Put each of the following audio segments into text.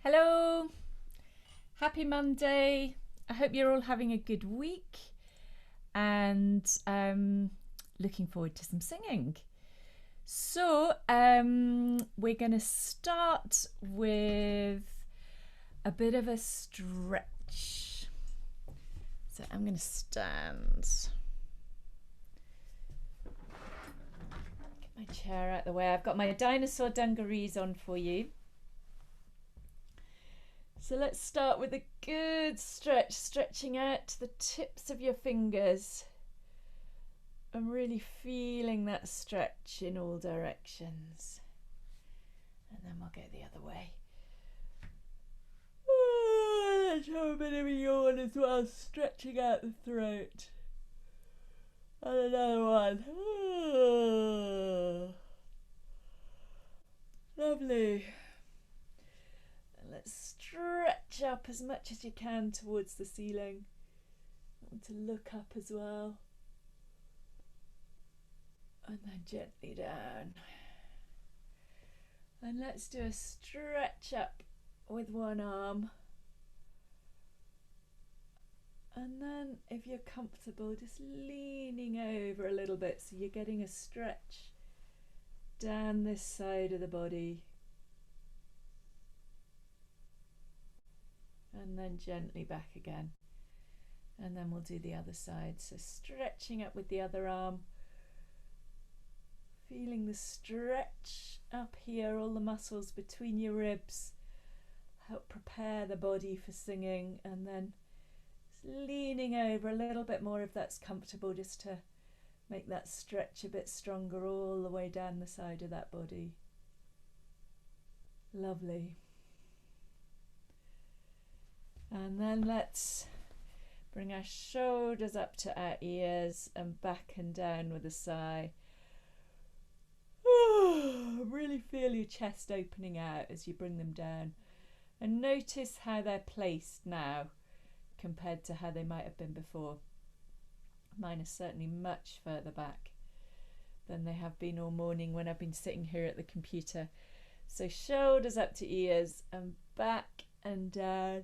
Hello, happy Monday. I hope you're all having a good week and looking forward to some singing. So, we're going to start with a bit of a stretch. So, I'm going to stand. Get my chair out the way. I've got my dinosaur dungarees on for you. So let's start with a good stretch, stretching out to the tips of your fingers. I'm really feeling that stretch in all directions. And then we'll go the other way. Let's have a bit of a yawn as well, stretching out the throat. And another one. Lovely. Let's stretch up as much as you can towards the ceiling. I want to look up as well. And then gently down. And let's do a stretch up with one arm. And then if you're comfortable, just leaning over a little bit so you're getting a stretch down this side of the body. And then gently back again. And then we'll do the other side. So stretching up with the other arm. Feeling the stretch up here, all the muscles between your ribs. Help prepare the body for singing. And then leaning over a little bit more if that's comfortable, just to make that stretch a bit stronger all the way down the side of that body. Lovely. And then let's bring our shoulders up to our ears and back and down with a sigh. Really feel your chest opening out as you bring them down. And notice how they're placed now compared to how they might have been before. Mine are certainly much further back than they have been all morning when I've been sitting here at the computer. So shoulders up to ears and back and down.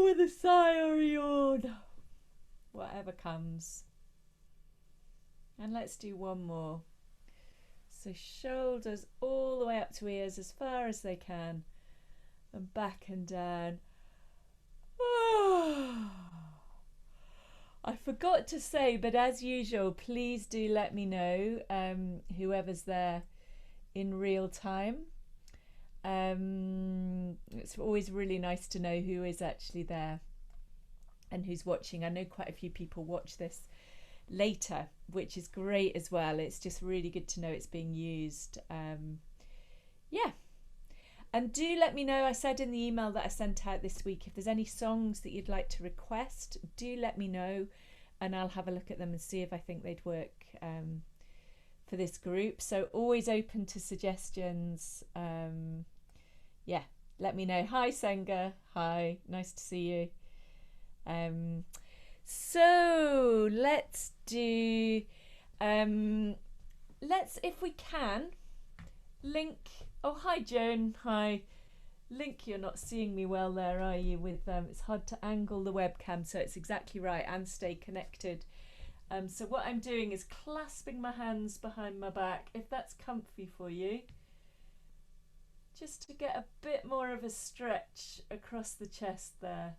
With a sigh or a yawn, whatever comes. And let's do one more. So shoulders all the way up to ears as far as they can, and back and down. I forgot to say, but as usual, please do let me know, whoever's there in real time. It's always really nice to know who is actually there and who's watching. I know quite a few people watch this later, which is great as well. It's just really good to know it's being used. Yeah. And do let me know, I said in the email that I sent out this week, if there's any songs that you'd like to request, do let me know and I'll have a look at them and see if I think they'd work for this group. So always open to suggestions. Yeah, let me know. Hi Senga, hi, nice to see you. So let's do, let's, if we can, link, oh hi Joan, hi. Link, you're not seeing me well there, are you? With it's hard to angle the webcam, so it's exactly right, and stay connected. So what I'm doing is clasping my hands behind my back, if that's comfy for you, just to get a bit more of a stretch across the chest there.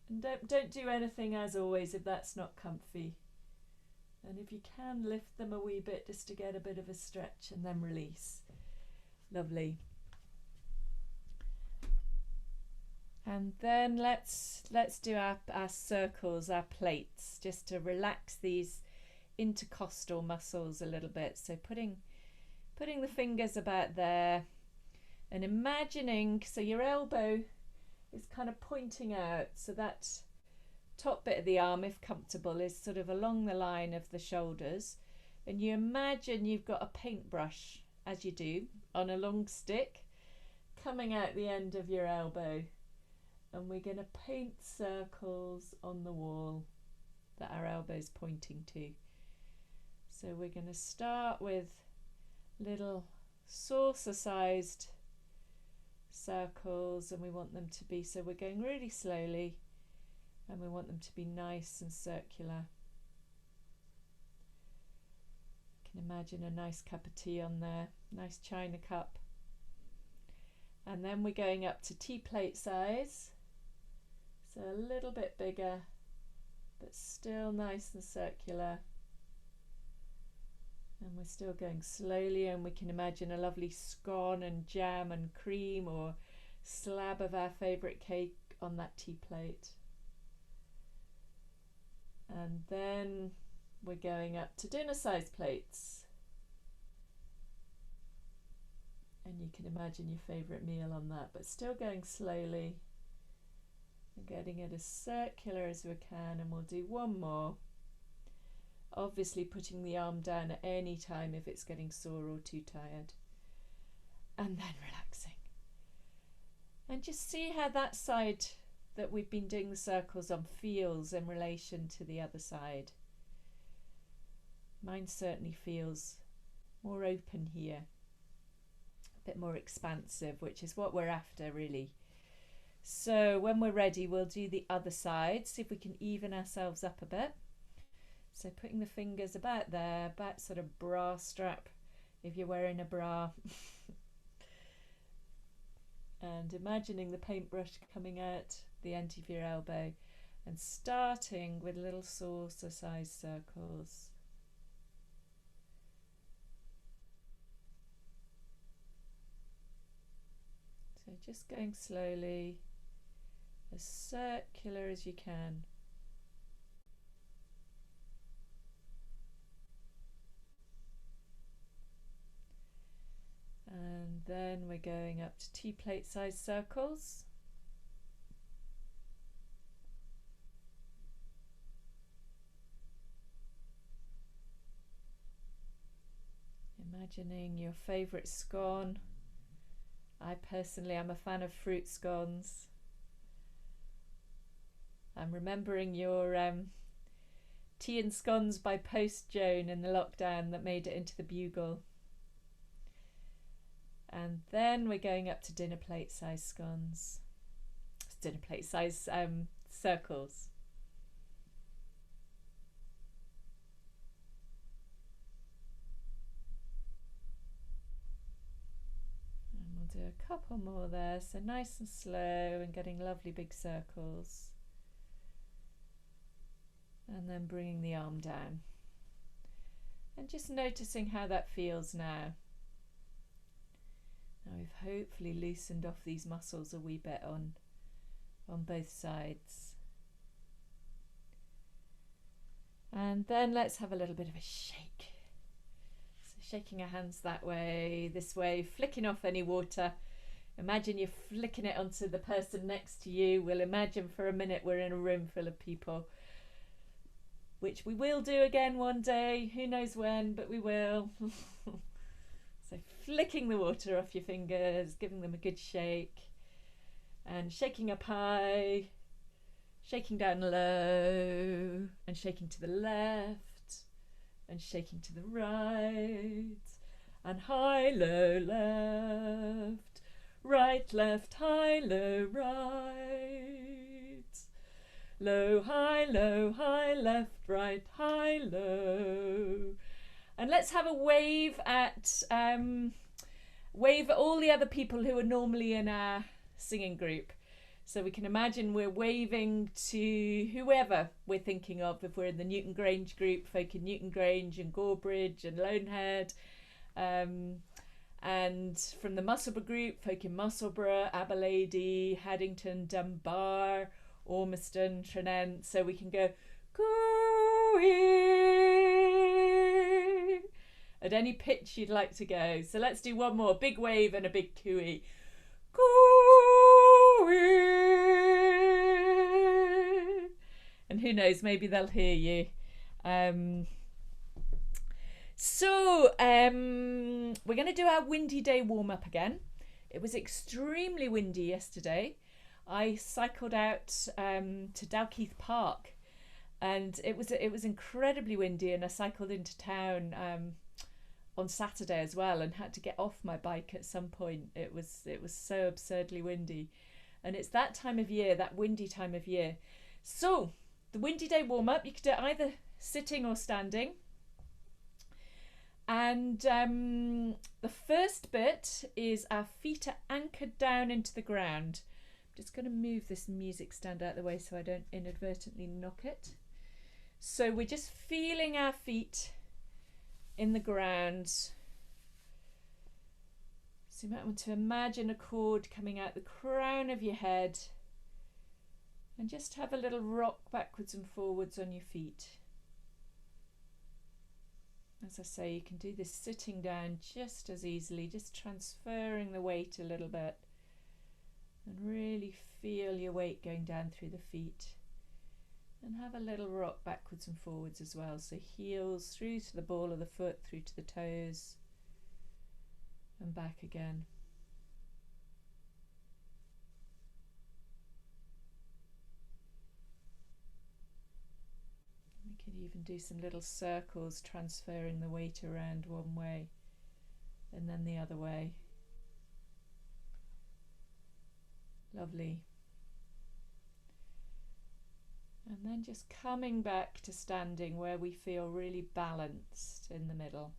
And don't do anything as always if that's not comfy. And if you can, lift them a wee bit just to get a bit of a stretch and then release. Lovely. And then let's do our circles, our plates, just to relax these intercostal muscles a little bit. So putting the fingers about there and imagining, so your elbow is kind of pointing out, so that top bit of the arm, if comfortable, is sort of along the line of the shoulders, and you imagine you've got a paintbrush, as you do, on a long stick coming out the end of your elbow. And we're going to paint circles on the wall that our elbow's pointing to. So we're going to start with little saucer-sized circles, and we want them to be, so we're going really slowly, and we want them to be nice and circular. You can imagine a nice cup of tea on there, nice china cup. And then we're going up to tea plate size, so a little bit bigger, but still nice and circular. And we're still going slowly, and we can imagine a lovely scone and jam and cream or slab of our favourite cake on that tea plate. And then we're going up to dinner size plates. And you can imagine your favourite meal on that, but still going slowly and getting it as circular as we can. And we'll do one more. Obviously putting the arm down at any time if it's getting sore or too tired. And then relaxing. And just see how that side that we've been doing the circles on feels in relation to the other side. Mine certainly feels more open here. A bit more expansive, which is what we're after really. So when we're ready, we'll do the other side, see if we can even ourselves up a bit. So putting the fingers about there, about sort of bra strap if you're wearing a bra. And imagining the paintbrush coming out the end of your elbow and starting with little saucer size circles. So just going slowly, as circular as you can. And then we're going up to tea plate size circles. Imagining your favourite scone. I personally am a fan of fruit scones. I'm remembering your tea and scones by post, Joan, in the lockdown that made it into the Bugle. And then we're going up to dinner plate size scones. Dinner plate size circles. And we'll do a couple more there, so nice and slow and getting lovely big circles. And then bringing the arm down. And just noticing how that feels now. Now we've hopefully loosened off these muscles a wee bit on both sides. And then let's have a little bit of a shake. So shaking our hands that way, this way, flicking off any water. Imagine you're flicking it onto the person next to you. We'll imagine for a minute we're in a room full of people, which we will do again one day. Who knows when, but we will. So flicking the water off your fingers, giving them a good shake, and shaking up high, shaking down low, and shaking to the left, and shaking to the right, and high, low, left, high, low, right, low, high, left, right, high, low. And let's have a wave at all the other people who are normally in our singing group. So we can imagine we're waving to whoever we're thinking of. If we're in the Newton Grange group, folk in Newton Grange and Gorebridge and Lonehead. And from the Musselburgh group, folk in Musselburgh, Aberlady, Haddington, Dunbar, Ormiston, Tranent. So we can go, coo-ee, at any pitch you'd like to go. So let's do one more, big wave and a big coo-ee. Coo-ee. And who knows, maybe they'll hear you. So we're going to do our windy day warm-up again. It was extremely windy yesterday. I cycled out to Dalkeith Park, and it was incredibly windy, and I cycled into town on Saturday as well, and had to get off my bike at some point. It was so absurdly windy, and it's that time of year, that windy time of year. So the windy day warm up, you could do it either sitting or standing. And the first bit is our feet are anchored down into the ground. I'm just going to move this music stand out of the way so I don't inadvertently knock it. So we're just feeling our feet in the ground. So you might want to imagine a cord coming out the crown of your head, and just have a little rock backwards and forwards on your feet. As I say, you can do this sitting down just as easily, just transferring the weight a little bit, and really feel your weight going down through the feet. And have a little rock backwards and forwards as well. So heels through to the ball of the foot, through to the toes, and back again. We could even do some little circles, transferring the weight around one way and then the other way. Lovely. And then just coming back to standing where we feel really balanced in the middle.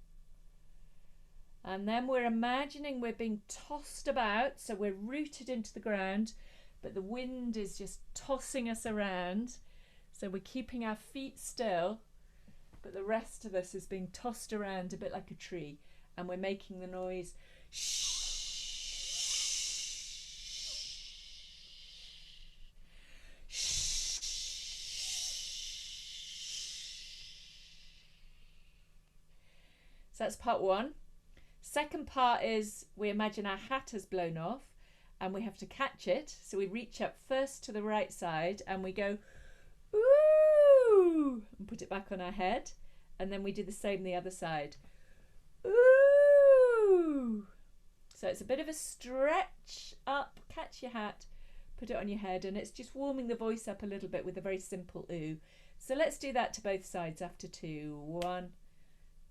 And then we're imagining we're being tossed about, so we're rooted into the ground, but the wind is just tossing us around. So we're keeping our feet still, but the rest of us is being tossed around a bit like a tree, and we're making the noise shh. So that's part one. Second part is we imagine our hat has blown off and we have to catch it. So we reach up first to the right side and we go, ooh, and put it back on our head. And then we do the same the other side. Ooh. So it's a bit of a stretch up, catch your hat, put it on your head, and it's just warming the voice up a little bit with a very simple ooh. So let's do that to both sides after two. 1,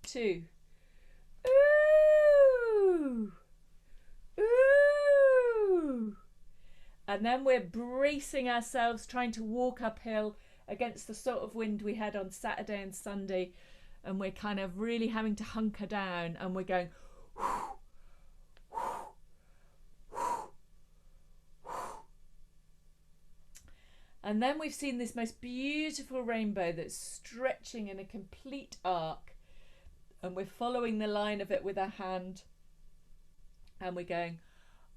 2. Ooh, ooh. And then we're bracing ourselves, trying to walk uphill against the sort of wind we had on Saturday and Sunday, and we're kind of really having to hunker down, and we're going and then we've seen this most beautiful rainbow that's stretching in a complete arc. And we're following the line of it with our hand, and we're going,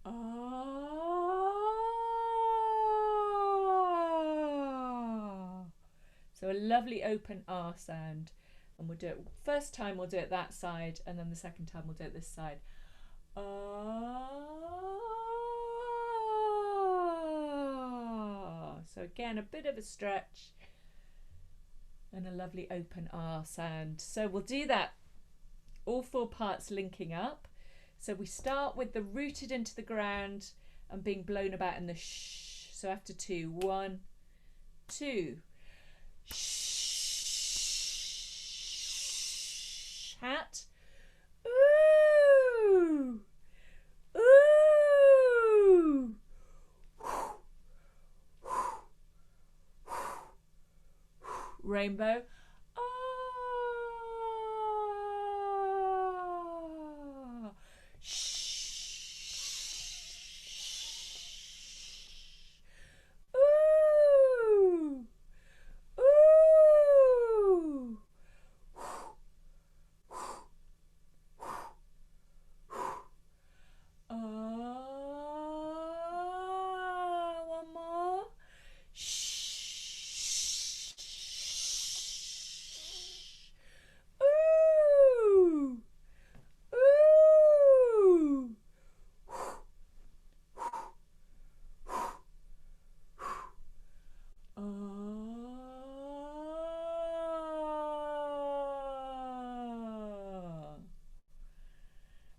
ah. So a lovely open ah sound. And we'll do it, first time we'll do it that side, and then the second time we'll do it this side. Ah. So again, a bit of a stretch and a lovely open ah sound. So we'll do that. All 4 parts linking up. So we start with the rooted into the ground and being blown about in the shh. So after 2, 1, 2. Shh. Hat. Ooh. Ooh. Rainbow.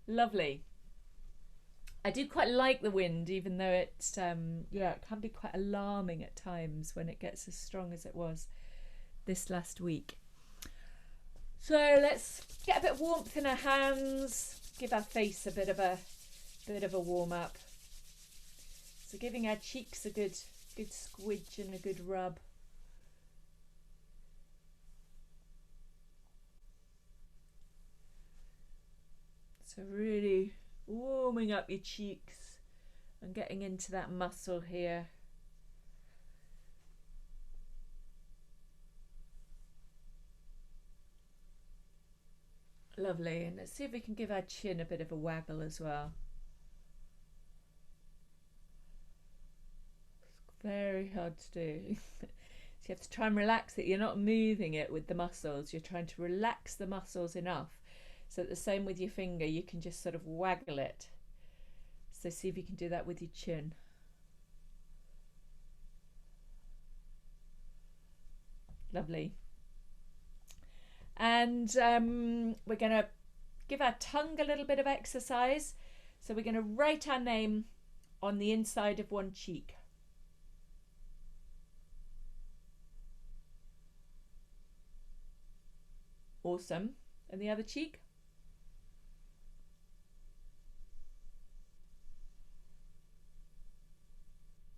Lovely. I do quite like the wind, even though it's yeah, it can be quite alarming at times when it gets as strong as it was this last week. So let's get a bit of warmth in our hands, give our face a bit of a warm up. So giving our cheeks a good squidge and a good rub. So really warming up your cheeks and getting into that muscle here. Lovely, and let's see if we can give our chin a bit of a waggle as well. It's very hard to do. So you have to try and relax it. You're not moving it with the muscles. You're trying to relax the muscles enough so that the same with your finger, you can just sort of waggle it. So see if you can do that with your chin. Lovely. And we're going to give our tongue a little bit of exercise. So we're going to write our name on the inside of one cheek. Awesome. And the other cheek?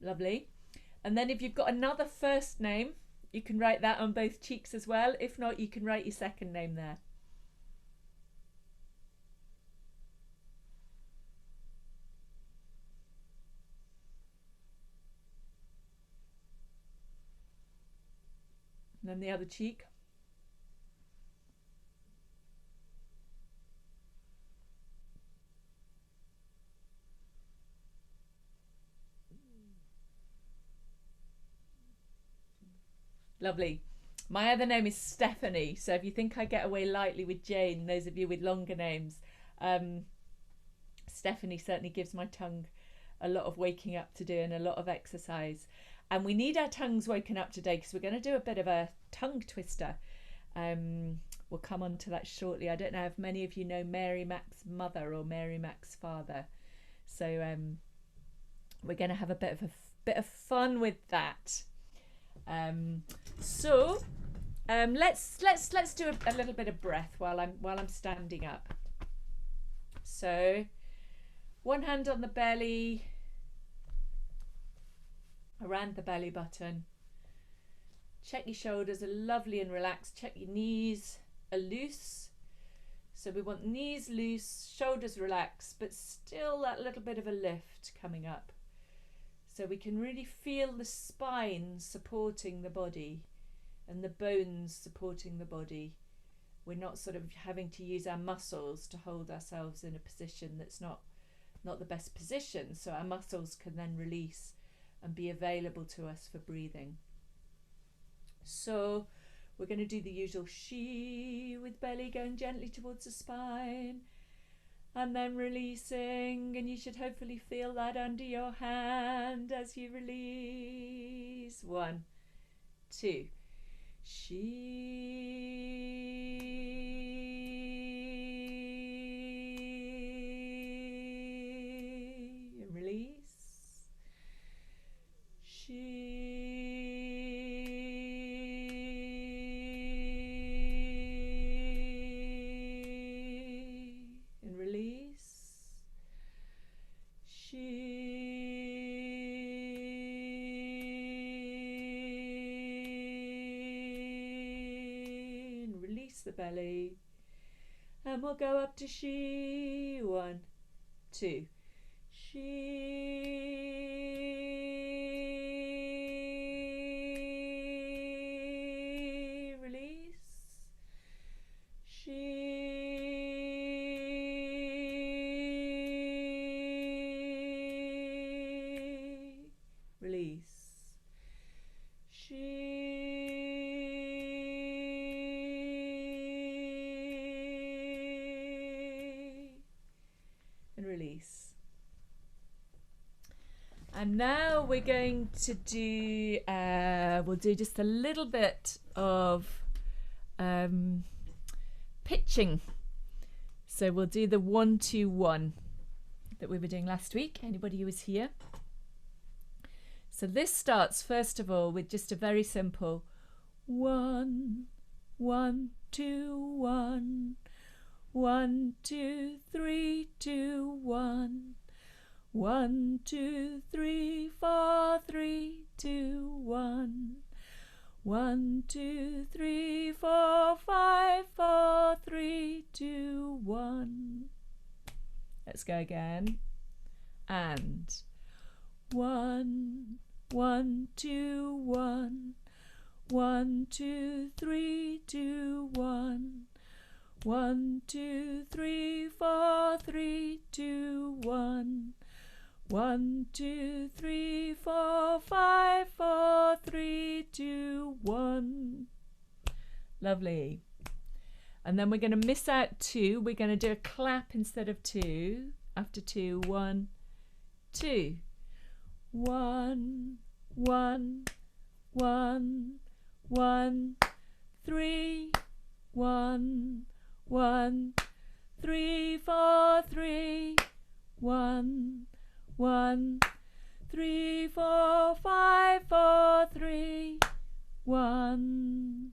Lovely. And then if you've got another first name, you can write that on both cheeks as well. If not, you can write your second name there. And then the other cheek. Lovely. My other name is Stephanie, so if you think I get away lightly with Jane, those of you with longer names, Stephanie certainly gives my tongue a lot of waking up to do and a lot of exercise. And we need our tongues woken up today because we're going to do a bit of a tongue twister. We'll come on to that shortly. I don't know if many of you know Mary Mac's mother or Mary Mac's father. So we're going to have a bit of fun with that. Let's do a little bit of breath while I'm standing up. So one hand on the belly, around the belly button. Check your shoulders are lovely and relaxed. Check your knees are loose. So we want knees loose, shoulders relaxed, but still that little bit of a lift coming up. So we can really feel the spine supporting the body and the bones supporting the body. We're not sort of having to use our muscles to hold ourselves in a position that's not the best position. So our muscles can then release and be available to us for breathing. So we're going to do the usual she with belly going gently towards the spine. And then releasing, and you should hopefully feel that under your hand as you release. 1, 2. She. And release. She. The belly, and we'll go up to she. 1, 2. She. Release. She. Release. She. Release. And now we're going to do we'll do just a little bit of pitching. So we'll do the 1, 2, 1 that we were doing last week. Anybody who was here? So this starts first of all with just a very simple 1, 1, 2, 1. 1, 2, 3, 2, 1. 1, 2, 3, 4, 3, 2, 1. 1, 2, 3, 4, 5, 4, 3, 2, 1. Let's go again. And 1, 1, 2, 1. 1, 2, 3, 2, 1. 1, 2, 3, 4, 3, 2, 1. 1, 2, 3, 4, 5, 4, 3, 2, 1. Lovely. And then we're going to miss out 2. We're going to do a clap instead of 2. After 2, 1, 2. 1, 1, 1, 1, 3, 1, 1, 3, 4, 3, 1, 1, 3, 4, 5, 4, 3, 1.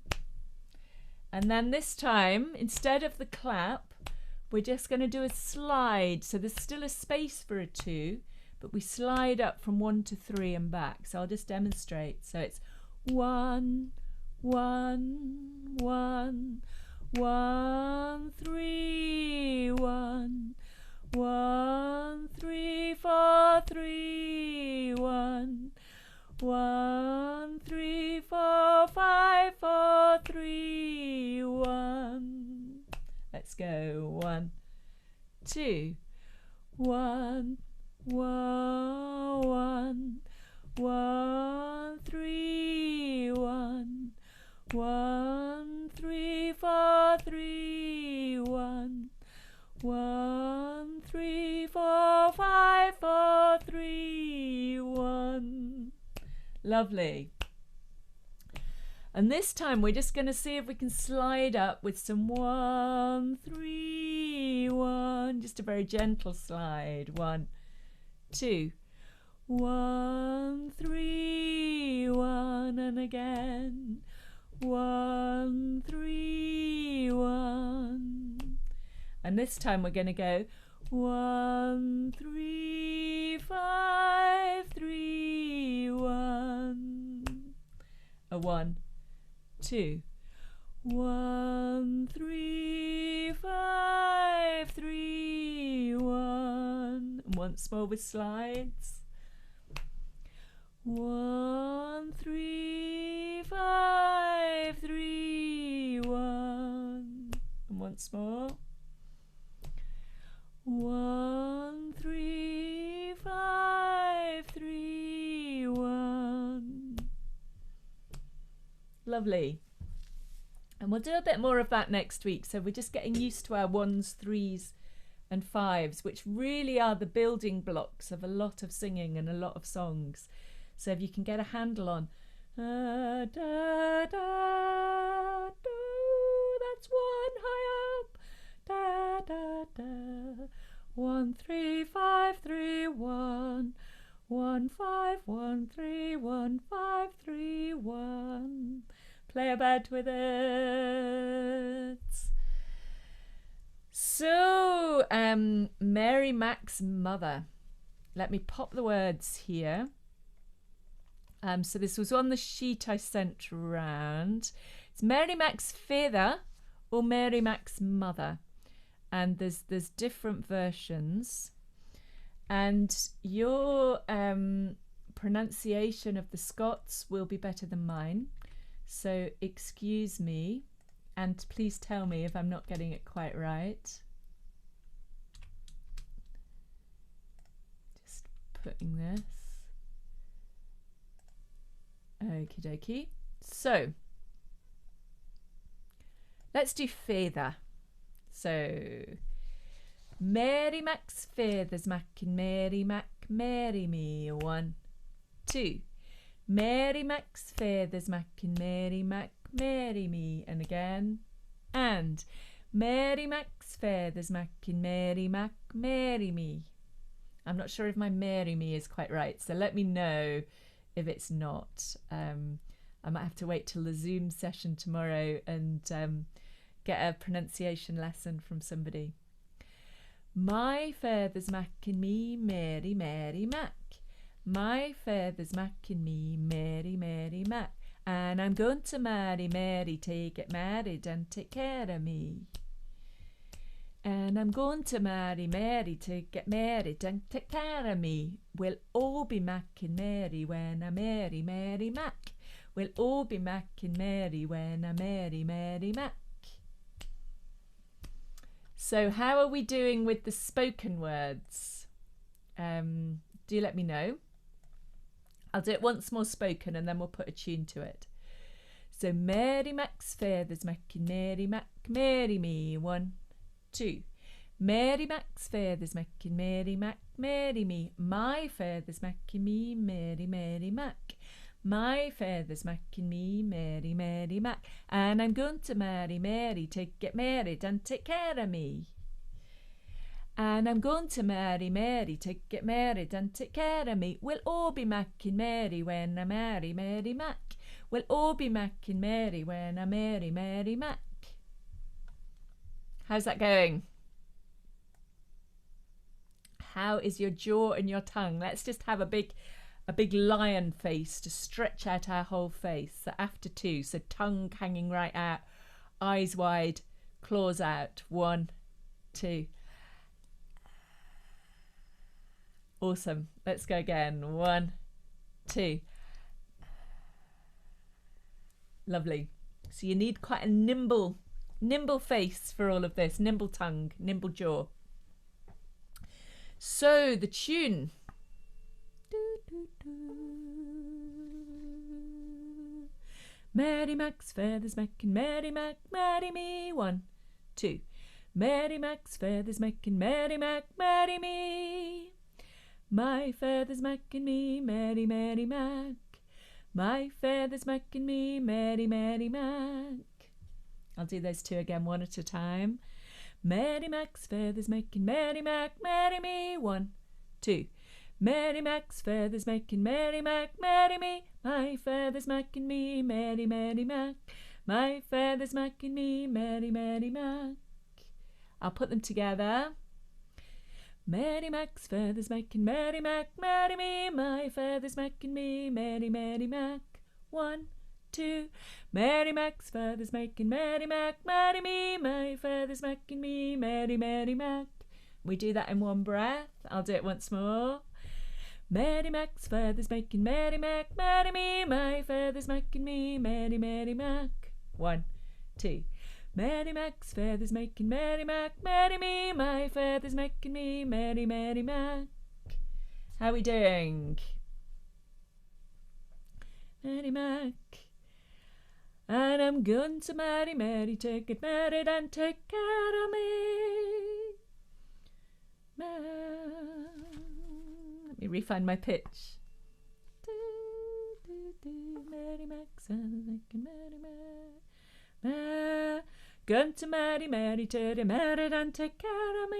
And then this time, instead of the clap, we're just going to do a slide. So there's still a space for a 2, but we slide up from 1 to 3 and back. So I'll just demonstrate. So it's 1, 1, 1, 1, 3, 1, 1, 3, 4, 3, 1, 1, 3, 4, 5, 4, 3, 1. Let's go. 1, 2, 1, 1, 1, 3, 1, 1, 3, 4, 3, 1, 1, 3, 4, 5, 4, 3, 1. Lovely. And this time we're just going to see if we can slide up with some 1, 3, 1. Just a very gentle slide. 1, 2, 1, 3, 1. And again. 1, 3, 1. And this time we're going to go 1, 3, 5, 3, 1. A 1, 2, 1, 3, 5, 3, 1. And once more with slides. 1, 3, 5, 3, 1. And once more. 1, 3, 5, 3, 1. Lovely. And we'll do a bit more of that next week. So we're just getting used to our 1s, 3s and 5s, which really are the building blocks of a lot of singing and a lot of songs. So if you can get a handle on da, da, da, do, that's 1 high up, da, da, da, 1, 3, 5, 3, 1, 1, 5, 1, 3, 1, 5, 3, 1. Play about with it. So, Mary Mac's mother. Let me pop the words here. So this was on the sheet I sent round. It's Mary Mac's feather or Mary Mac's mother. And there's different versions. And your pronunciation of the Scots will be better than mine. So excuse me, and please tell me if I'm not getting it quite right. Just putting this. Okie dokie. So let's do feather. So Mary Mac's feathers macking Mary Mac, marry me. 1, 2. Mary Mac's feathers macking Mary Mac, marry me. And again. And Mary Mac's feathers macking Mary Mac, marry me. I'm not sure if my marry me is quite right, so let me know if it's not. I might have to wait till the Zoom session tomorrow and get a pronunciation lesson from somebody. My father's macking me, Mary, Mary, Mac. My father's macking me, Mary, Mary, Mac. And I'm going to marry Mary to get married and take care of me. And I'm going to marry Mary to get married and take care of me. We'll all be macking Mary when I marry Mary Mac. We'll all be macking Mary when I marry Mary Mac. So how are we doing with the spoken words? Do let me know. I'll do it once more spoken and then we'll put a tune to it. So Mary Mac's father's macking Mary Mac, marry me. 1, 2. Mary Mac's father's macking Mary Mac, marry me. My father's macking me, Mary, Mary Mac. My father's macking me, Mary, Mary Mac. And I'm going to marry Mary to get married and take care of me. And I'm going to marry Mary to get married and take care of me. We'll all be macking Mary when I marry Mary Mac. We'll all be macking Mary when I marry Mary Mac. How's that going? How is your jaw and your tongue? Let's just have a big lion face to stretch out our whole face. So after 2, so tongue hanging right out, eyes wide, claws out. 1, 2. Awesome. Let's go again. 1, 2. Lovely. So you need quite a nimble face for all of this. Nimble tongue, nimble jaw. So the tune. Mary Mac's father's macking Mary Mac, marry me. 1, 2. Mary Mac's father's macking Mary Mac, marry me. My father's macking me, Mary, Mary Mac. My father's macking me, Mary, Mary Mac. I'll do those 2 again, one at a time. Mary Mac's father's making Mary Mac, marry me. 1, 2. Mary Mac's father's making Mary Mac, marry me. My father's macking me, Mary, Mary Mac. My father's macking me, Mary, Mary Mac. I'll put them together. Mary Mac's father's making Mary Mac, marry me. My father's making me, Mary, Mary Mac. 1, 2. Mary Mac's father's making Mary Mac, marry me. My father's making me, Mary, Mary Mac. We do that in one breath. I'll do it once more. Mary Mac's father's making Mary Mac, marry me. My father's making me, Mary, Mary Mac. 1, 2. Mary Mac's father's making Mary Mac, marry me. My father's making me, Mary, Mary Mac. How are we doing? Mary Mac. And I'm going to marry Mary to get married and take care of me. Let me refine my pitch. Mary Mac's making Mary Mac. Going to marry Mary to get married and take care of me.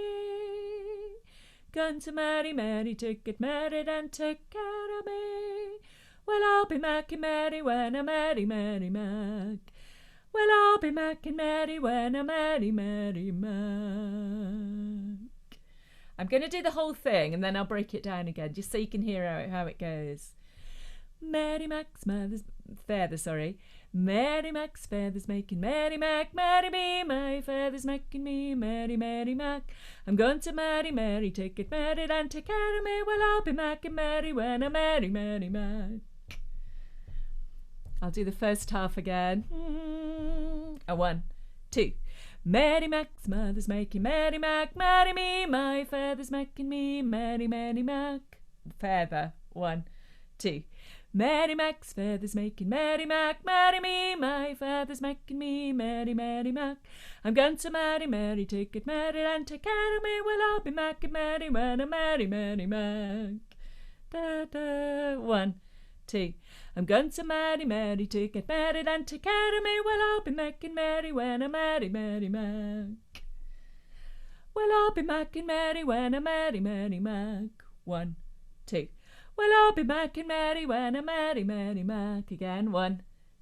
Going to marry Mary to get married and take care of me. Well, I'll be macking Mary when I marry Mary Mac. Well, I'll be macking Mary when I marry Mary Mac. I'm going to do the whole thing and then I'll break it down again just so you can hear how it goes. Mary Mac's father, Mary Mac's father's making Mary Mac, marry me. My father's making me, Mary, Mary Mac. I'm going to marry Mary to get married and take care of me. Well, I'll be macking Mary when I marry Mary Mac. I'll do the first half again. 1, 2. Mary Mac's mother's making Mary Mac, marry me. My father's making me, Mary, Mary Mac. Father. 1, 2. Mary Mac's father's making Mary Mac, marry me. My father's making me, Mary, Mary Mac. I'm going to marry Mary to get married and take care of me. Well, I'll be macking Mary when I marry Mary Mac. 1, 2. I'm going to marry Mary to get married and take care of me. Well, I'll be macking Mary when I marry Mary Mac. Well, I'll be macking Mary when I marry Mary Mac. 1, 2. Well, I'll be macking Mary when I marry Mary Mac. Again. 1,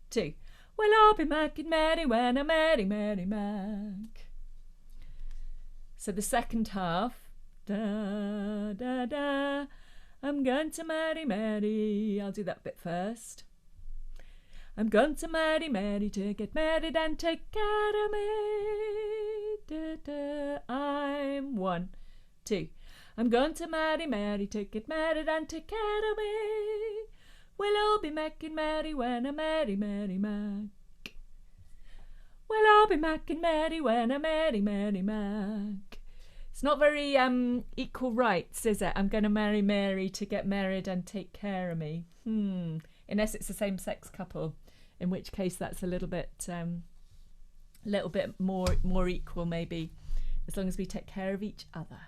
2. Well, I'll be Mac and Mary when I'm Mary, Mary Mac. So the second half, da, da, da, I'm going to marry Mary. I'll do that bit first. I'm going to marry Mary to get married and take care of me. Da, da. I'm 1, 2. I'm going to marry Mary to get married and take care of me. We'll all be Mac and Mary when I marry Mary Mac. Well, I'll be Mac and Mary when I marry Mary Mac. It's not very equal rights, is it? I'm going to marry Mary to get married and take care of me. Unless it's a same-sex couple, in which case that's a little bit more equal, maybe, as long as we take care of each other.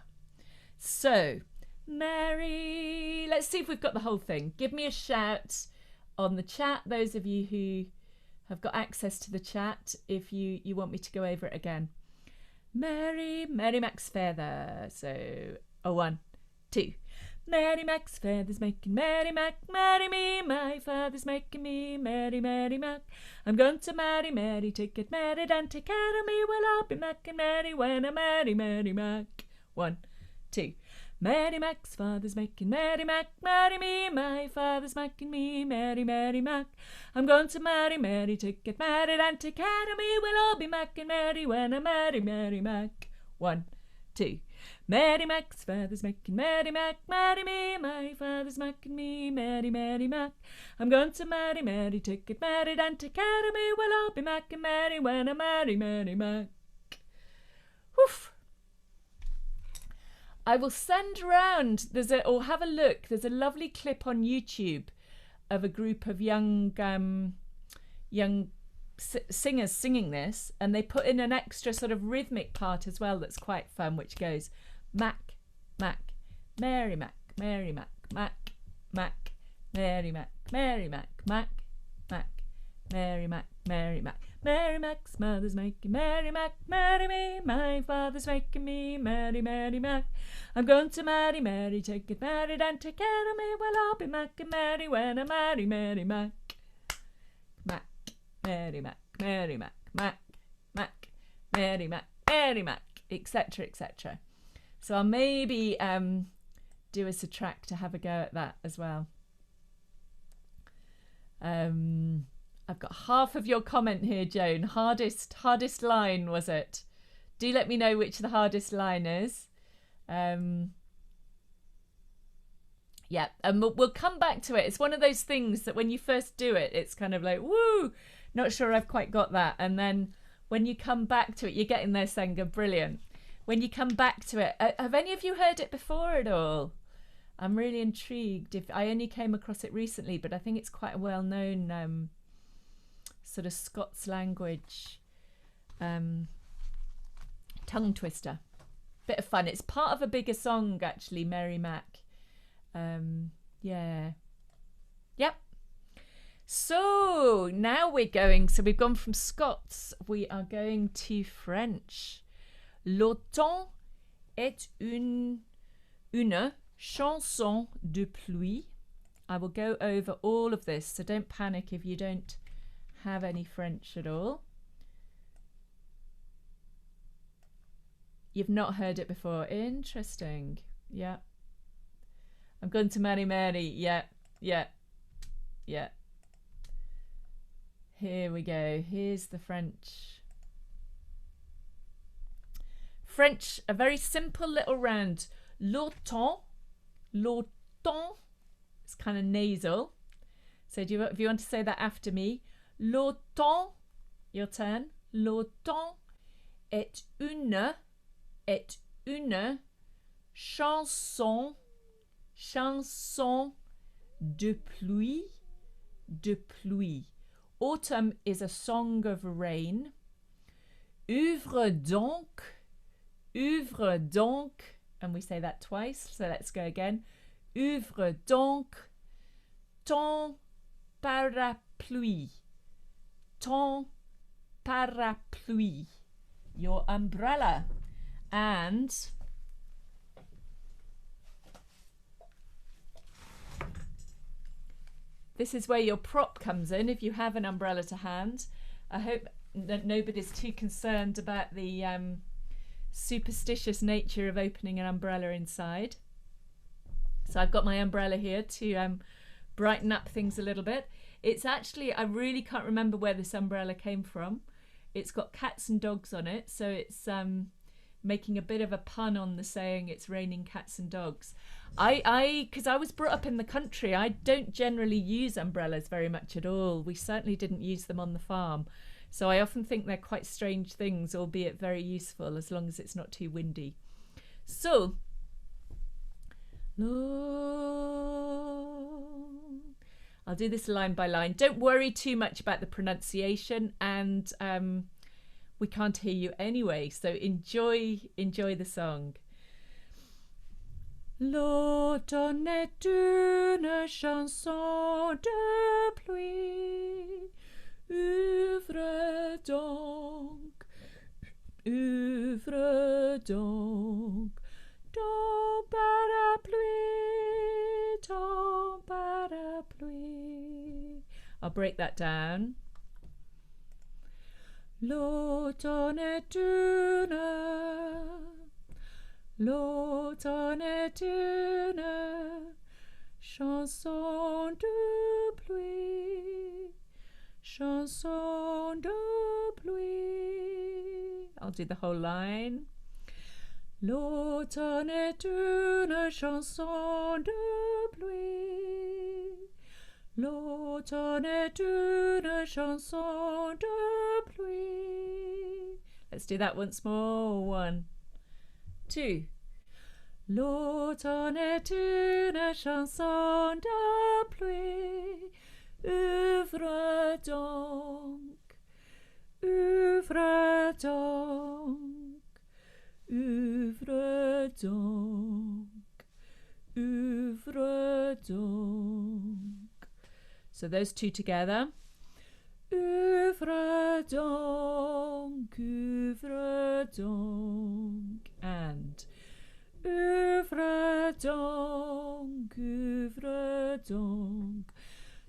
So, Mary, let's see if we've got the whole thing. Give me a shout on the chat, those of you who have got access to the chat, if you want me to go over it again. Mary Mac's feather. So, 1, 2. Mary Mac's feathers making Mary Mac marry me. My father's making me Mary, Mary Mac. I'm going to marry Mary to get married and take care of me. Well, I'll be Mac and Mary when I marry Mary Mac. 1, 2. Mary Mac's father's making Mary Mac marry me. My father's making me Mary, Mary Mac. I'm going to marry Mary to get married and take care of me. We'll all be Mac and Mary when I marry Mary Mac. 1, 2. Mary Mac's father's making Mary Mac marry me. My father's making me Mary, Mary Mac. I'm going to marry Mary to get married and take care of me. Well, I'll be Mac and Mary when I marry Mary Mac. Woof. I will send around, or have a look, there's a lovely clip on YouTube of a group of young singers singing this, and they put in an extra sort of rhythmic part as well that's quite fun, which goes Mac, Mac, Mary Mac, Mary Mac, Mac, Mac, Mary Mac, Mary Mac, Mac, Mac, Mary Mac, Mary Mac. Mary Mac's mother's making Mary Mac marry me. My father's making me Mary, Mary Mac. I'm going to marry Mary to get married and take care of me. Well, I'll be Mac and Mary when I marry Mary Mac. Mac, Mary Mac, Mary Mac, Mac, Mac, Mary Mac, Mary Mac, etc., etc. So I'll maybe do us a track to have a go at that as well. I've got half of your comment here, Joan. Hardest line, was it? Do let me know which the hardest line is. Yeah, and we'll come back to it. It's one of those things that when you first do it, it's kind of like, woo, not sure I've quite got that. And then when you come back to it, you're getting there, Senga, brilliant. When you come back to it, have any of you heard it before at all? I'm really intrigued. If I only came across it recently, but I think it's quite a well-known sort of Scots language tongue twister. Bit of fun. It's part of a bigger song, actually, Mary Mac. Yeah. Yep. So now we've gone from Scots, we are going to French. L'automne est une chanson de pluie. I will go over all of this, so don't panic if you don't have any French at all. You've not heard it before. Interesting. Yeah. I'm going to marry Mary. Yeah. Here we go. Here's the French. French, a very simple little round. L'automne. It's kind of nasal. So if you want to say that after me. L'automne, your turn. L'automne est une chanson de pluie. Autumn is a song of rain. Ouvre donc, and we say that twice, so let's go again. Ouvre donc ton parapluie. Ton parapluie, your umbrella. And this is where your prop comes in if you have an umbrella to hand. I hope that nobody's too concerned about the superstitious nature of opening an umbrella inside. So I've got my umbrella here to brighten up things a little bit. It's actually, I really can't remember where this umbrella came from. It's got cats and dogs on it, so it's making a bit of a pun on the saying it's raining cats and dogs. Because I was brought up in the country, I don't generally use umbrellas very much at all. We certainly didn't use them on the farm. So I often think they're quite strange things, albeit very useful, as long as it's not too windy. So, I'll do this line by line. Don't worry too much about the pronunciation, and we can't hear you anyway, so enjoy the song. L'automne est une chanson de pluie. Ouvre donc ton parapluie, ton parapluie. I'll break that down. L'automne est une chanson de pluie, chanson de pluie. I'll do the whole line. L'automne est une chanson de pluie. L'automne est une chanson de pluie. Let's do that once more. 1, 2. L'automne est une chanson de pluie. Ouvre donc, ouvre donc, ouvre donc, ouvre donc. So those two together. Ouvre donc, and ouvre donc,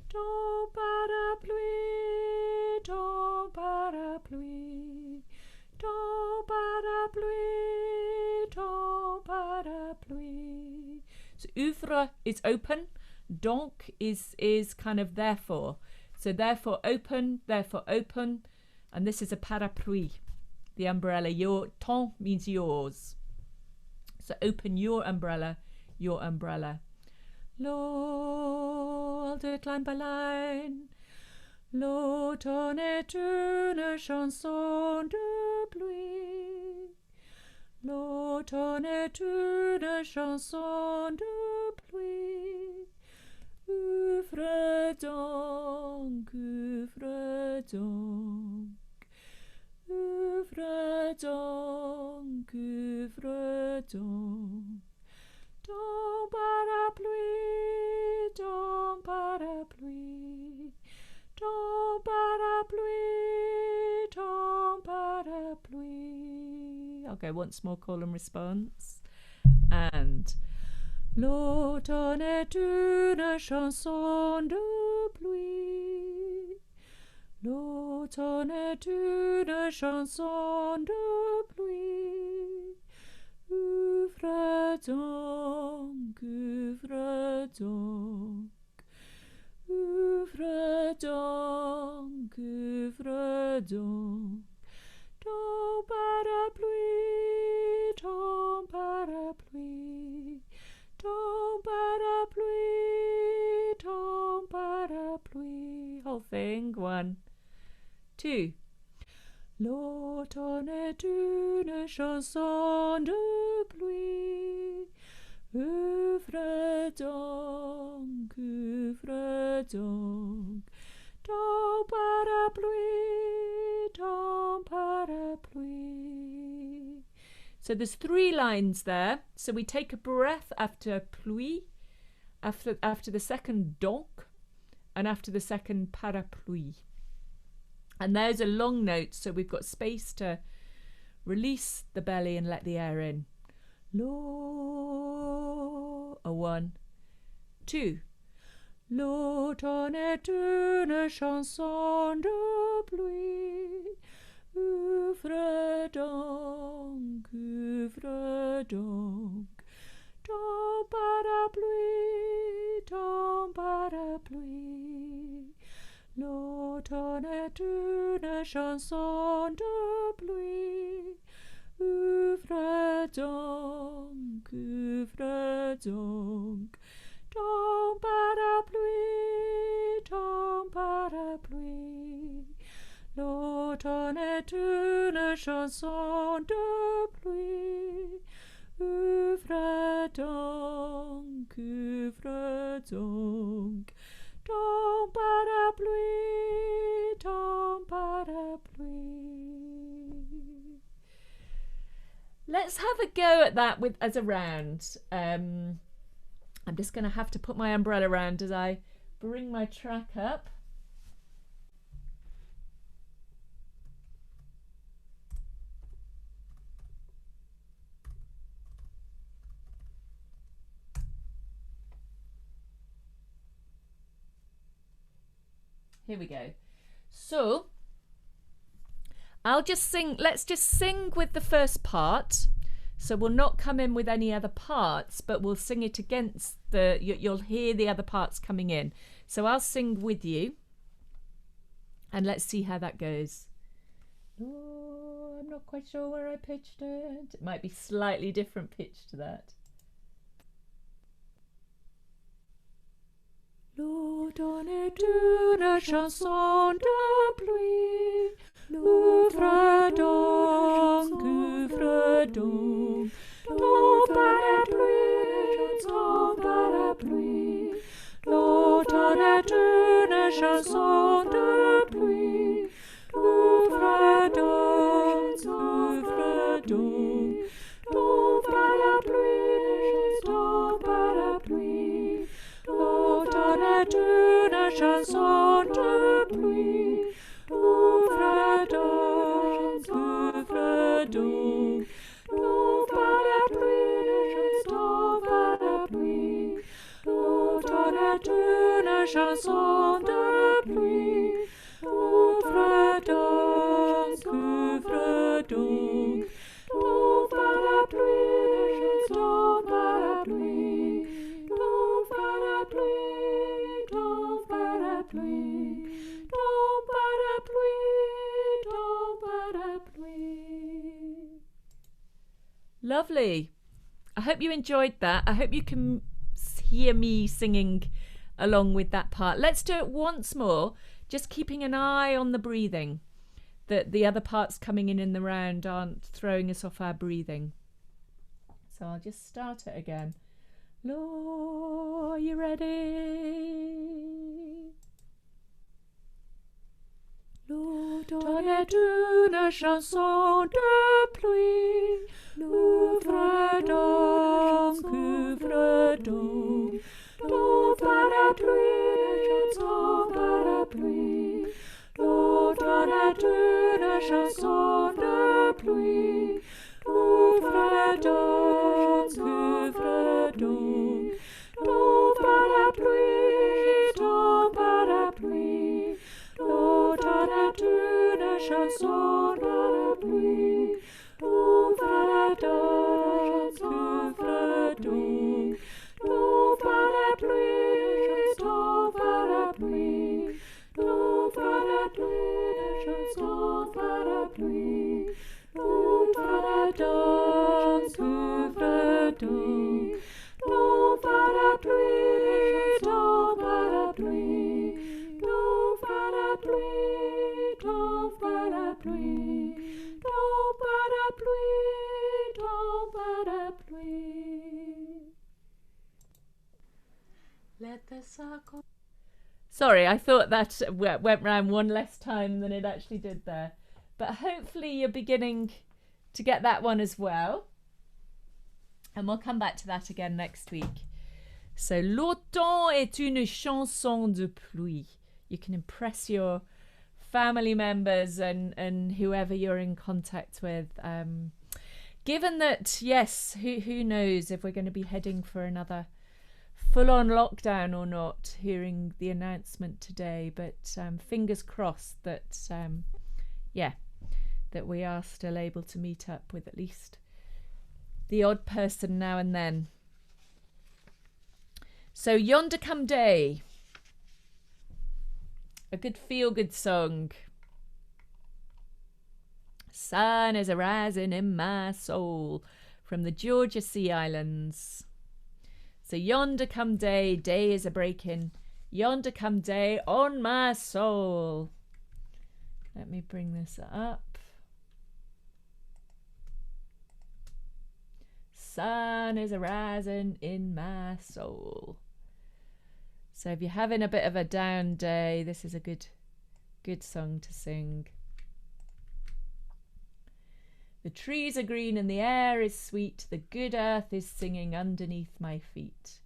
ton parapluie, ton parapluie, ton parapluie, ton parapluie. So ouvre is open, donc is kind of therefore. So therefore open, and this is a parapluie, the umbrella. Your ton means yours. So open your umbrella, your umbrella. I'll do it line by line. L'automne est une chanson de pluie. L'automne est une chanson de pluie. Ouvre donc, ouvre donc, ouvre donc, ouvre donc. Ton parapluie, ton parapluie, ton parapluie, ton parapluie. I'll go once more, call and response. And l'automne est une chanson de pluie. L'automne est une chanson de pluie. Ouvre donc, ouvre donc, ouvre donc, ouvre donc. Ton parapluie, ton parapluie, ton parapluie, ton parapluie. Whole thing. 1, 2. L'automne est une chanson de pluie. Ouvre donc, ouvre donc. Ton parapluie, ton parapluie. So there's 3 lines there. So we take a breath after pluie, after the second donc, and after the second parapluie. And there's a long note, so we've got space to release the belly and let the air in. Lo, a 1, 2. L'automne est une chanson de pluie. Ouvre donc ton parapluie, ton parapluie. L'automne est une chanson de pluie. Ouvre donc ton parapluie, ton parapluie. L'automne est une chanson de pluie. Ouvre donc ton parapluie, ton parapluie. Let's have a go at that as a round. I'm just going to have to put my umbrella around as I bring my track up. Here we go. So I'll just sing, let's just sing with the first part. So we'll not come in with any other parts, but we'll sing it against you'll hear the other parts coming in. So I'll sing with you and let's see how that goes. Oh, I'm not quite sure where I pitched it. It might be slightly different pitch to that. L'automne est une chanson de pluie. Ouvre donc ton parapluie, ton parapluie. L'automne est une chanson de pluie. Ouvre donc ton parapluie, ton parapluie. L'automne est une chanson de pluie. Ouvre donc ton parapluie, ton parapluie. L'automne est une chanson de pluie. Ouvre donc ton parapluie, ton parapluie. Ton parapluie, ton parapluie. Ton parapluie, ton parapluie. Lovely. I hope you enjoyed that. I hope you can hear me singing along with that part. Let's do it once more, just keeping an eye on the breathing, that the other parts coming in the round aren't throwing us off our breathing. So I'll just start it again. Lo, are you ready? L'automne est une chanson de pluie. Ouvre donc ton parapluie, ton parapluie. L'automne est une chanson de pluie. Ouvre donc ton parapluie, ton parapluie. L'automne est une chanson de pluie. Ouvre donc ton parapluie, ton parapluie. Ton parapluie, ton parapluie. Ouvre donc ton parapluie, ton parapluie. Ton parapluie, ton parapluie. Ton parapluie, ton parapluie. Let the circle. Sorry, I thought that went round one less time than it actually did there. But hopefully you're beginning to get that one as well. And we'll come back to that again next week. So, l'automne est une chanson de pluie. You can impress your family members and whoever you're in contact with. Given that, yes, who knows if we're going to be heading for another full on lockdown or not, hearing the announcement today, but fingers crossed that that we are still able to meet up with at least the odd person now and then. So Yonder Come Day, a good feel-good song. Sun is a-rising in my soul, from the Georgia Sea Islands. So yonder come day, day is a-breaking, yonder come day on my soul. Let me bring this up. Sun is a-rising in my soul. So if you're having a bit of a down day, this is a good song to sing. The trees are green and the air is sweet. The good earth is singing underneath my feet.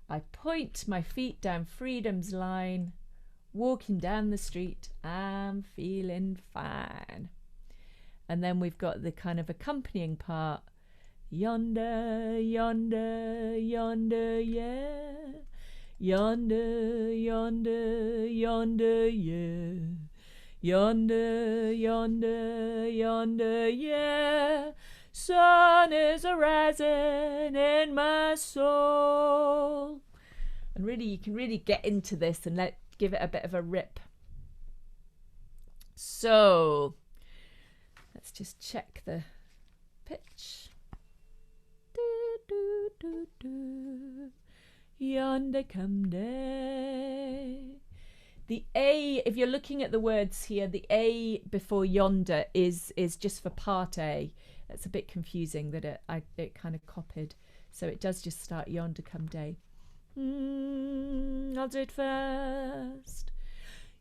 I point my feet down freedom's line. Walking down the street, I'm feeling fine. And then we've got the kind of accompanying part. Yonder, yonder, yonder, yeah. Yonder, yonder, yonder, yeah. Yonder, yonder, yonder, yeah. Sun is a-rising in my soul. And really, you can really get into this and give it a bit of a rip. So, let's just check the pitch. Do, do, do, do. Yonder come day. The A, if you're looking at the words here, the A before yonder is just for part A. It's a bit confusing that it kind of copied. So it does just start yonder come day. I'll do it first.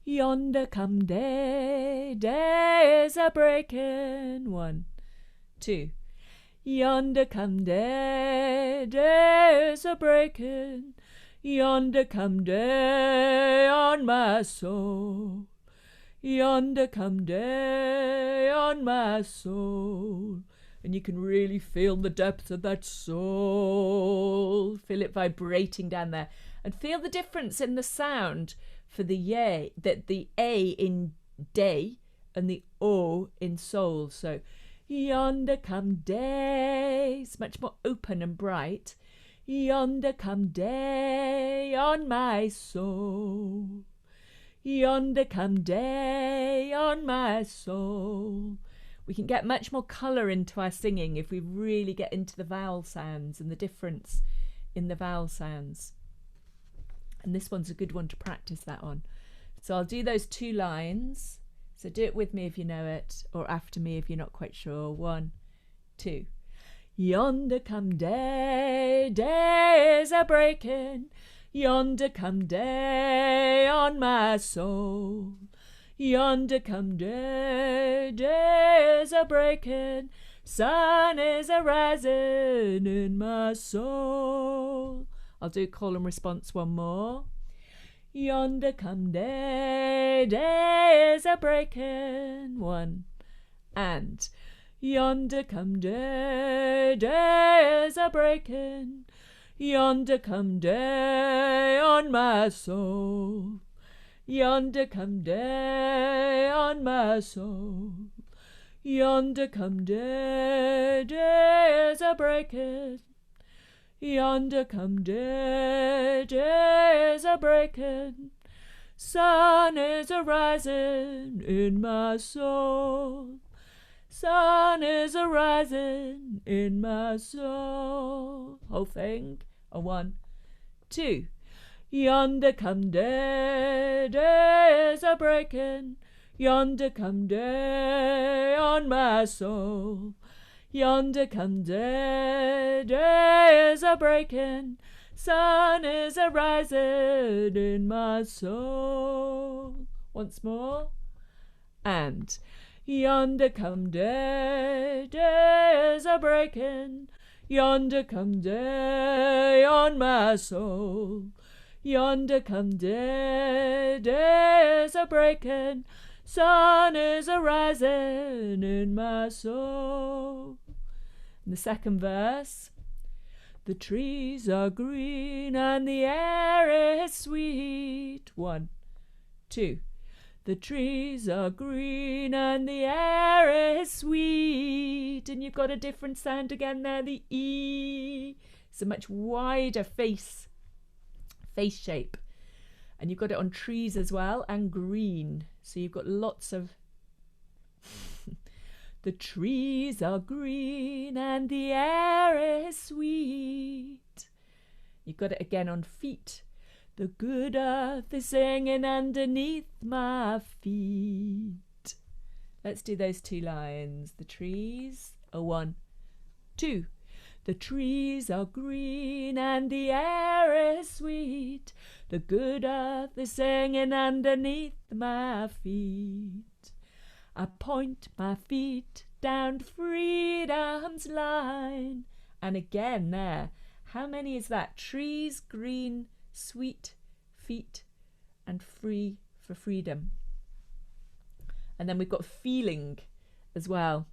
Yonder come day, day is a-breaking. 1, 2. Yonder come day, day is a-breaking. Yonder come day on my soul. Yonder come day on my soul. And you can really feel the depth of that soul. Feel it vibrating down there. And feel the difference in the sound for the yay, that the A in day and the O in soul. So yonder come day. It's much more open and bright. Yonder come day on my soul. Yonder come day on my soul. We can get much more colour into our singing if we really get into the vowel sounds and the difference in the vowel sounds. And this one's a good one to practice that on. So I'll do those 2 lines. So do it with me if you know it, or after me if you're not quite sure. 1, 2. Yonder come day, day is a-breaking. Yonder come day on my soul. Yonder come day, day is a-breaking. Sun is a-rising in my soul. I'll do call and response one more. Yonder come day, day is a-breaking. 1 and yonder come day, day is a-breaking. Yonder come day on my soul. Yonder come day on my soul. Yonder come day, day is a-breaking. Yonder come day, day is a-breaking. Sun is a-rising in my soul. Sun is a-rising in my soul. Whole thing. 1, 2. Yonder come day, day is a-breaking. Yonder come day on my soul. Yonder come day, day is a-breaking. Sun is a-rising in my soul. Once more. And yonder come day, day is a-breaking. Yonder come day on my soul. Yonder come day, day is a-breaking. Sun is a-rising in my soul. And the second verse. The trees are green and the air is sweet. 1, 2. The trees are green and the air is sweet. And you've got a different sound again there, the E. It's a much wider face shape. And you've got it on trees as well, and green. So you've got lots of... The trees are green and the air is sweet. You've got it again on feet. The good earth is singing underneath my feet. Let's do those 2 lines. The trees are 1, 2. The trees are green and the air is sweet. The good earth is singing underneath my feet. I point my feet down freedom's line. And again there, how many is that? Trees, green, sweet, feet, and free for freedom. And then we've got feeling as well.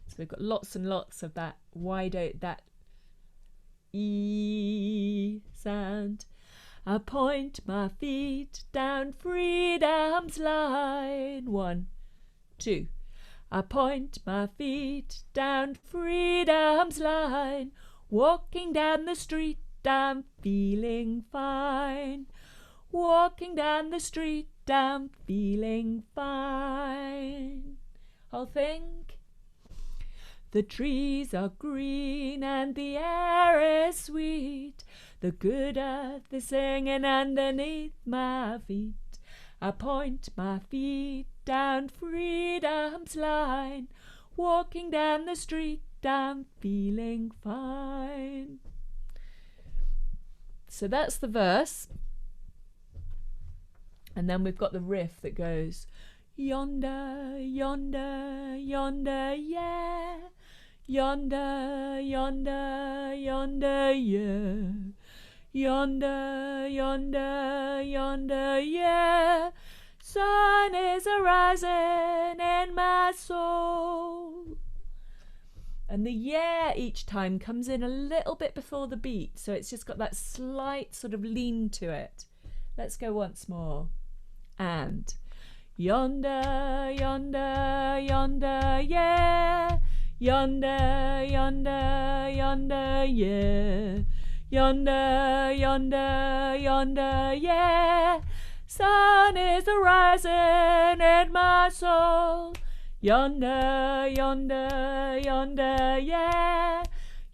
So we've got lots and lots of that wide out, that E sound. I point my feet down freedom's line. 1, 2. I point my feet down freedom's line. Walking down the street, I'm feeling fine. Walking down the street, I'm feeling fine. Whole thing. The trees are green and the air is sweet. The good earth is singing underneath my feet. I point my feet down freedom's line. Walking down the street, I'm feeling fine. So that's the verse. And then we've got the riff that goes, yonder, yonder, yonder, yeah. Yonder, yonder, yonder, yeah. Yonder, yonder, yonder, yeah. Sun is a-rising in my soul. And the yeah each time comes in a little bit before the beat, so it's just got that slight sort of lean to it. Let's go once more. And yonder, yonder, yonder, yeah. Yonder, yonder, yonder, yeah. Yonder, yonder, yonder, yeah. Sun is a-rising in my soul. Yonder, yonder, yonder, yeah.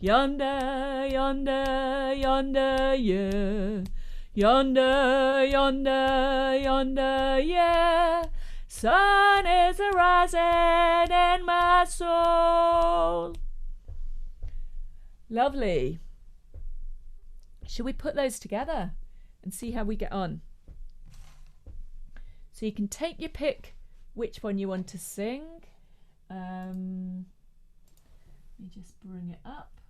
Yonder, yonder, yonder, yeah. Yonder, yonder, yonder, yeah. Sun is a-rising in my soul. Lovely. Shall we put those together and see how we get on? So you can take your pick which one you want to sing. Let me just bring it up.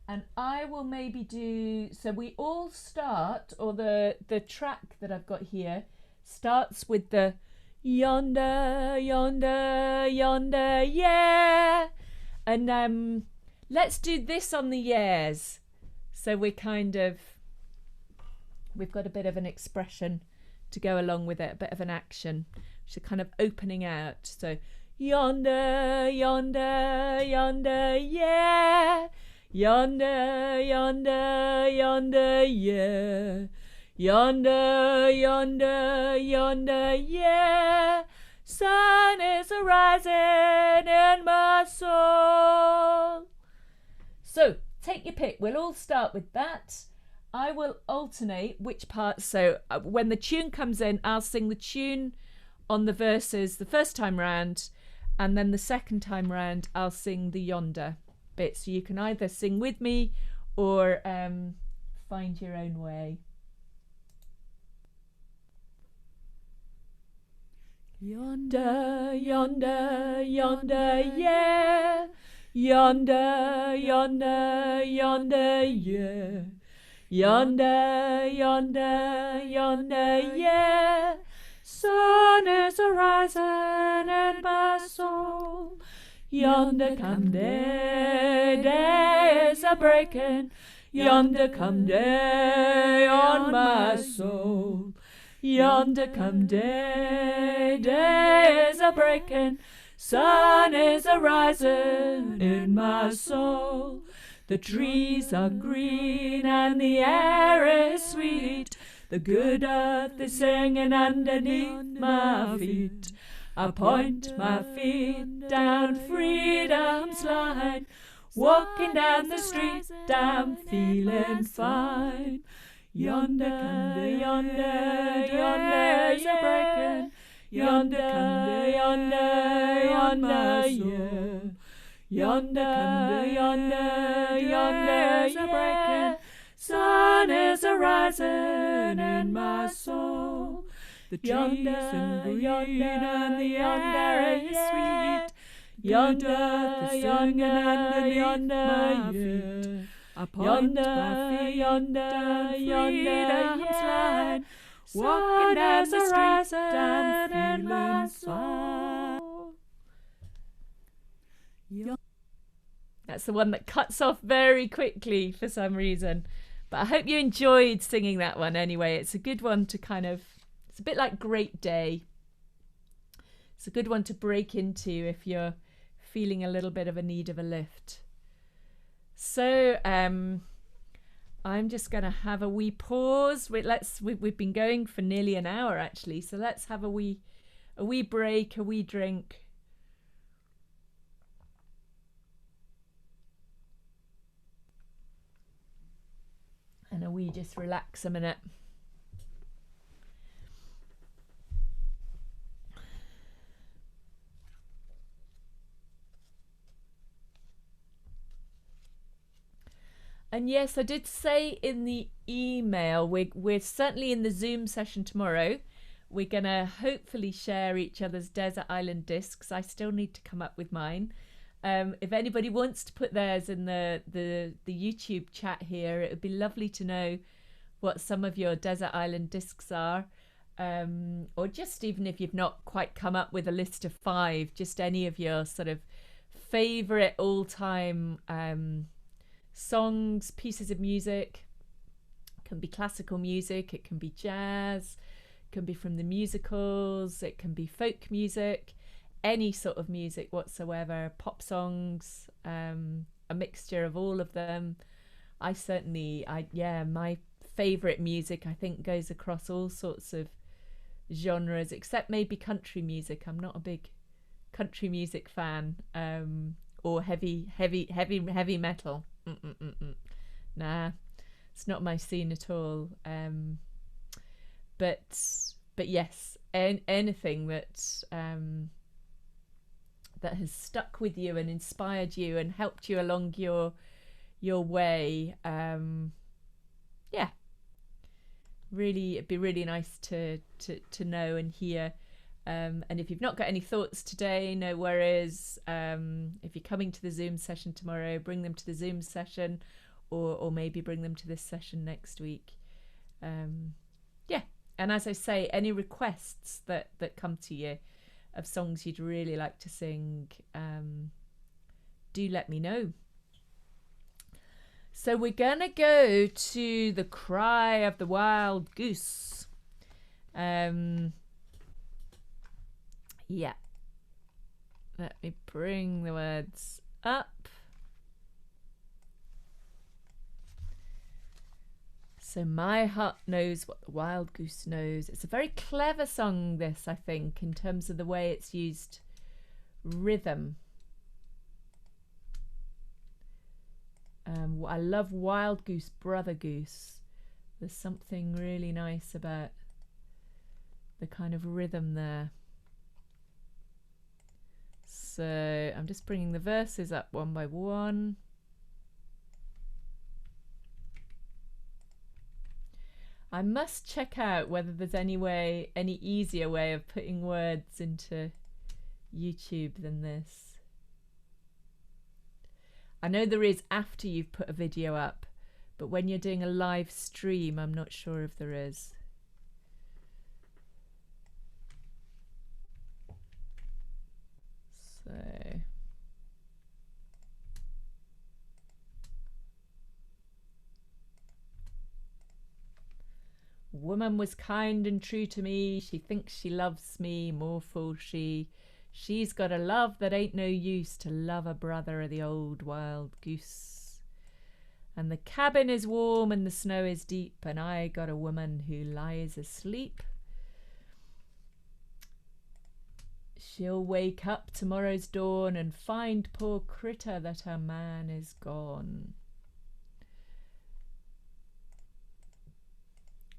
And I will maybe do, so we all start, or the track that I've got here starts with the yonder, yonder, yonder, yeah. And let's do this on the yeahs. So we're we've got a bit of an expression to go along with it, a bit of an action. So kind of opening out. So yonder, yonder, yonder, yeah. Yonder, yonder, yonder, yeah. Yonder, yonder, yonder, yeah. Sun is a-rising in my soul. So take your pick. We'll all start with that. I will alternate which parts. So when the tune comes in, I'll sing the tune on the verses the first time round, and then the second time round I'll sing the yonder bit. So you can either sing with me or find your own way. Yonder, yonder, yonder, yeah. Yonder, yonder, yonder, yeah. Yonder, yonder, yonder, yeah. Sun is a-rising in my soul. Yonder come day, day is a breaking. Yonder come day on my soul. Yonder come day, day is a breaking. Sun is a rising in my soul. The trees are green and the air is sweet. The good earth is singing underneath my feet. I point my feet down freedom's line. Walking down the street, I'm feeling fine. Yonder come day, yonder, yonder is a breaking. Yonder come day, yonder, yonder, yeah. Yonder come day, yonder, yonder is a breaking. Sun is a rising in my soul. The trees are green and the air is sweet. Yonder, yonder, underneath my feet. I point my feet yonder, yonder, yeah. Walking down the street, I'm feeling fine. That's the one that cuts off very quickly for some reason. But I hope you enjoyed singing that one anyway. It's a good one to kind of, it's a bit like Great Day. It's a good one to break into if you're feeling a little bit of a need of a lift. So I'm just going to have a wee pause. We've been going for nearly an hour actually. So let's have a wee break, a wee drink. And a wee just relax a minute. And yes, I did say in the email, we're certainly in the Zoom session tomorrow. We're going to hopefully share each other's Desert Island discs. I still need to come up with mine. If anybody wants to put theirs in the YouTube chat here, it would be lovely to know what some of your Desert Island discs are. Or just even if you've not quite come up with a list of 5, just any of your sort of favourite all-time songs, pieces of music. It can be classical music, it can be jazz, it can be from the musicals, it can be folk music. Any sort of music whatsoever, pop songs, a mixture of all of them. My favourite music I think goes across all sorts of genres, except maybe country music. I'm not a big country music fan, or heavy metal. Nah, it's not my scene at all. But yes, anything that that has stuck with you and inspired you and helped you along your way. Really, it'd be really nice to know and hear. And if you've not got any thoughts today, no worries. If you're coming to the Zoom session tomorrow, bring them to the Zoom session, or maybe bring them to this session next week. And as I say, any requests that come to you of songs you'd really like to sing, do let me know. So we're gonna go to The Cry of the Wild Goose. Let me bring the words up. So my heart knows what the wild goose knows. It's a very clever song, this, I think, in terms of the way it's used rhythm. I love Wild Goose, Brother Goose. There's something really nice about the kind of rhythm there. So I'm just bringing the verses up one by one. I must check out whether there's any easier way of putting words into YouTube than this. I know there is after you've put a video up, but when you're doing a live stream, I'm not sure if there is. So woman was kind and true to me. She thinks she loves me, more fool she. She's got a love that ain't no use to love a brother of the old wild goose. And the cabin is warm and the snow is deep, and I got a woman who lies asleep. She'll wake up tomorrow's dawn and find, poor critter, that her man is gone.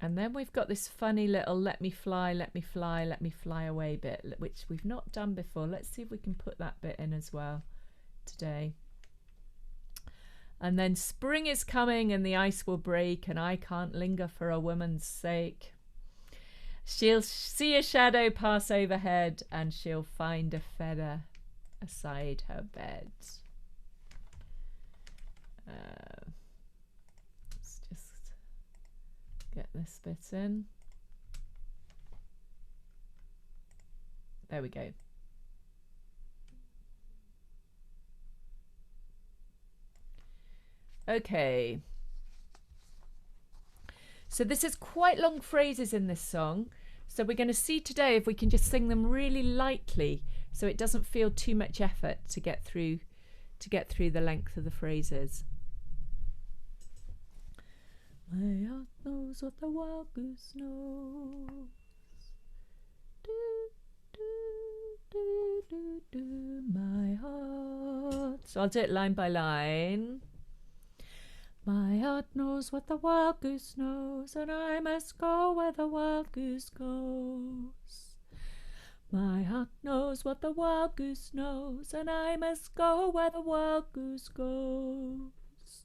And then we've got this funny little let me fly, let me fly, let me fly away bit, which we've not done before. Let's see if we can put that bit in as well today. And then spring is coming and the ice will break, and I can't linger for a woman's sake. She'll see a shadow pass overhead, and she'll find a feather aside her bed. Let's just get this bit in. There we go. Okay. So this is quite long phrases in this song. So we're going to see today if we can just sing them really lightly, so it doesn't feel too much effort to get through the length of the phrases. My heart knows what the wild goose knows. Do, do, do, do, do, my heart. So I'll do it line by line. My heart knows what the wild goose knows, and I must go where the wild goose goes. My heart knows what the wild goose knows, and I must go where the wild goose goes.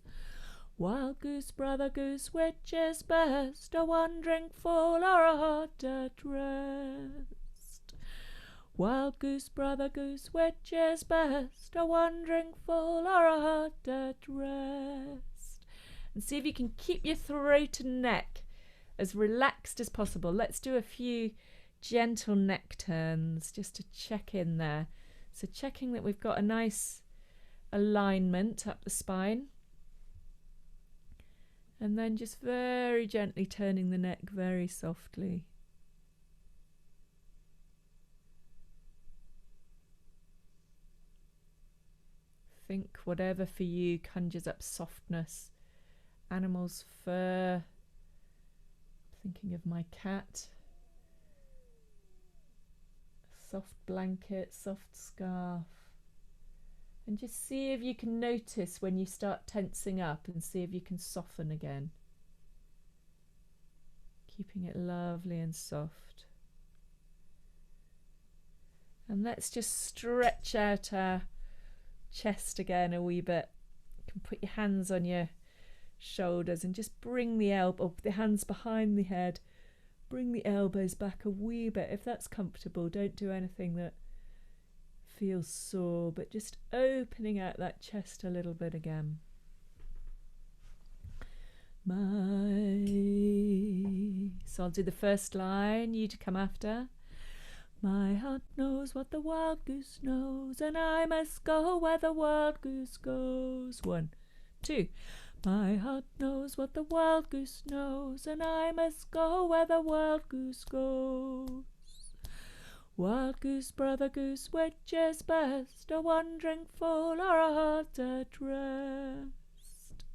Wild goose, brother goose, which is best, a wandering fool or a heart at rest? Wild goose, brother goose, which is best, a wandering fool or a heart at rest? And see if you can keep your throat and neck as relaxed as possible. Let's do a few gentle neck turns just to check in there. So checking that we've got a nice alignment up the spine. And then just very gently turning the neck very softly. Think whatever for you conjures up softness. Animal's fur. Thinking of my cat. Soft blanket, soft scarf. And just see if you can notice when you start tensing up, and see if you can soften again. Keeping it lovely and soft. And let's just stretch out our chest again a wee bit. You can put your hands on your shoulders and just bring the the hands behind the head. Bring the elbows back a wee bit if that's comfortable. Don't do anything that feels sore, but just opening out that chest a little bit again. So I'll do the first line, you to come after. My heart knows what the wild goose knows, and I must go where the wild goose goes. 1, 2. My heart knows what the wild goose knows, and I must go where the wild goose goes. Wild goose, brother goose, which is best, a wandering fool or a heart at rest?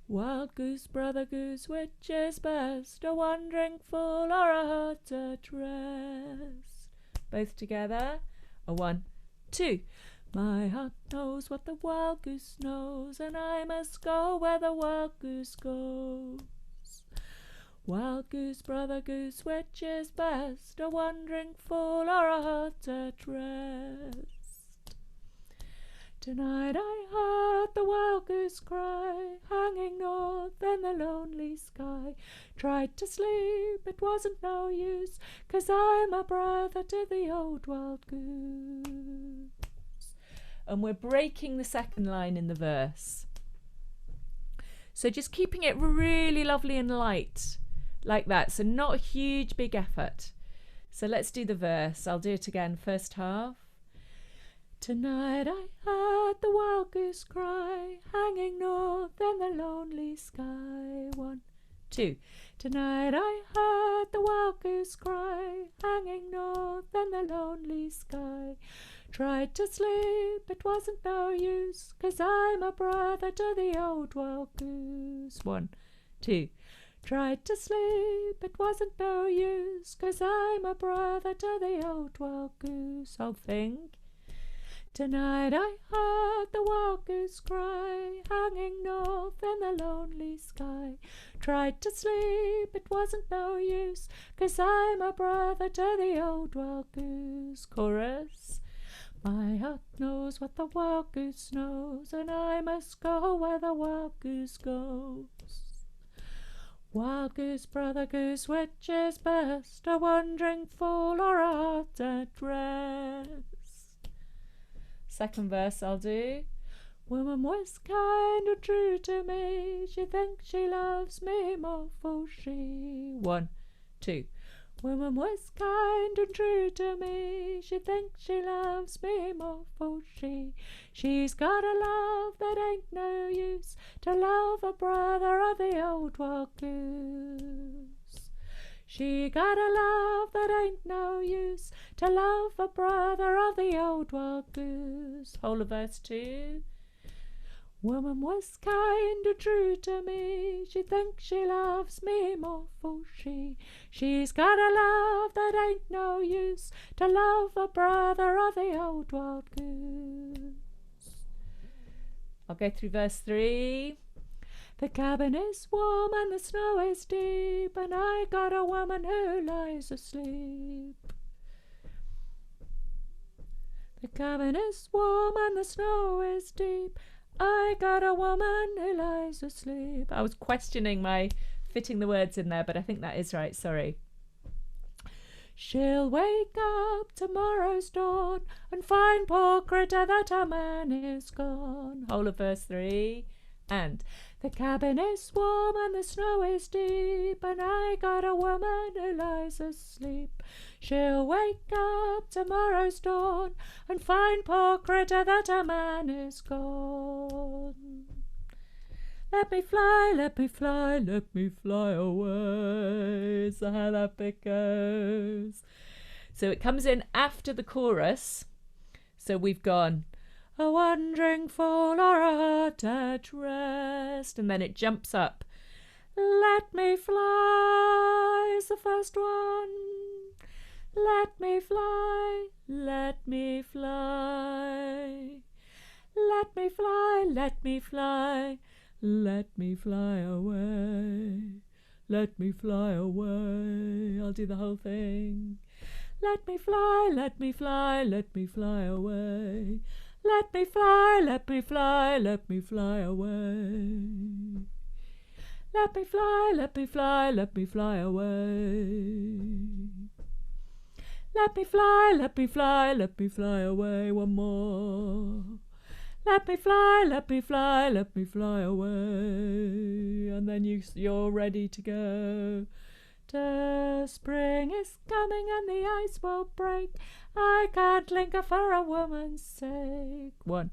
Wild goose, brother goose, which is best, a wandering fool or a heart at rest? Both together. 1, 2. My heart knows what the wild goose knows, and I must go where the wild goose goes. Wild goose, brother goose, which is best, a wandering fool or a heart at rest? Tonight I heard the wild goose cry, hanging north in the lonely sky. Tried to sleep, it wasn't no use, 'cause I'm a brother to the old wild goose. And we're breaking the second line in the verse. So just keeping it really lovely and light, like that. So not a huge, big effort. So let's do the verse. I'll do it again, first half. Tonight I heard the wild goose cry, hanging north in the lonely sky. 1, 2. Tonight I heard the wild goose cry, hanging north in the lonely sky. Tried to sleep, it wasn't no use, 'cause I'm a brother to the old wild goose. 1, 2. Tried to sleep, it wasn't no use, 'cause I'm a brother to the old wild goose. Whole thing. Tonight I heard the wild goose cry, hanging north in the lonely sky. Tried to sleep, it wasn't no use, 'cause I'm a brother to the old wild goose. Chorus. My heart knows what the wild goose knows, and I must go where the wild goose goes. Wild goose, brother goose, which is best, a wandering fool or a heart at rest? Second verse I'll do. Woman was kind and true to me, she thinks she loves me more for she. 1, 2. Woman was kind and true to me, she thinks she loves me more for she. She's got a love that ain't no use, to love a brother of the old wild goose. She got a love that ain't no use, to love a brother of the old wild goose. Whole of verse 2. Woman was kind and true to me, she thinks she loves me more for she. She's got a love that ain't no use, to love a brother of the old wild goose. I'll go through verse 3. The cabin is warm and the snow is deep, and I got a woman who lies asleep. The cabin is warm and the snow is deep, I got a woman who lies asleep. I was questioning my fitting the words in there, but I think that is right, sorry. She'll wake up tomorrow's dawn and find, poor critter, that her man is gone. Whole of verse 3. And the cabin is warm and the snow is deep, and I got a woman who lies asleep. She'll wake up tomorrow's dawn and find, poor critter, that her man is gone. Let me fly, let me fly, let me fly away. Is that how that bit goes? So it comes in after the chorus. So we've gone, a wandering fool or a heart at rest. And then it jumps up. Let me fly is the first one. Let me fly, let me fly. Let me fly, let me fly. Let me fly away. Let me fly away. I'll do the whole thing. Let me fly, let me fly, let me fly away. Let me fly, let me fly, let me fly away. Let me fly, let me fly, let me fly away. Let me fly, let me fly, let me fly away. One more. Let me fly, let me fly, let me fly away. And then you're ready to go. The spring is coming and the ice will break. I can't linger for a woman's sake. 1,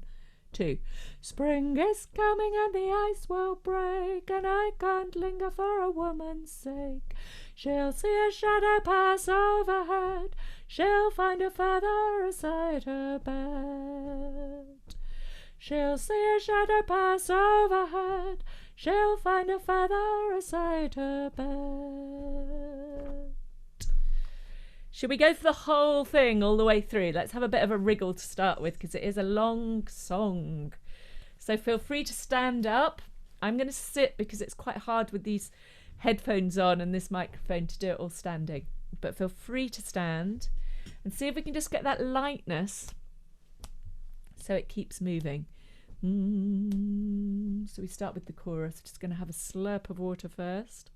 2. Spring is coming and the ice will break, and I can't linger for a woman's sake. She'll see a shadow pass overhead. She'll find a feather aside her bed. She'll see a shadow pass overhead. She'll find a feather aside her bed. Should we go for the whole thing all the way through? Let's have a bit of a wriggle to start with, because it is a long song. So feel free to stand up. I'm going to sit because it's quite hard with these headphones on and this microphone to do it all standing. But feel free to stand and see if we can just get that lightness so it keeps moving. So we start with the chorus. Just going to have a slurp of water first.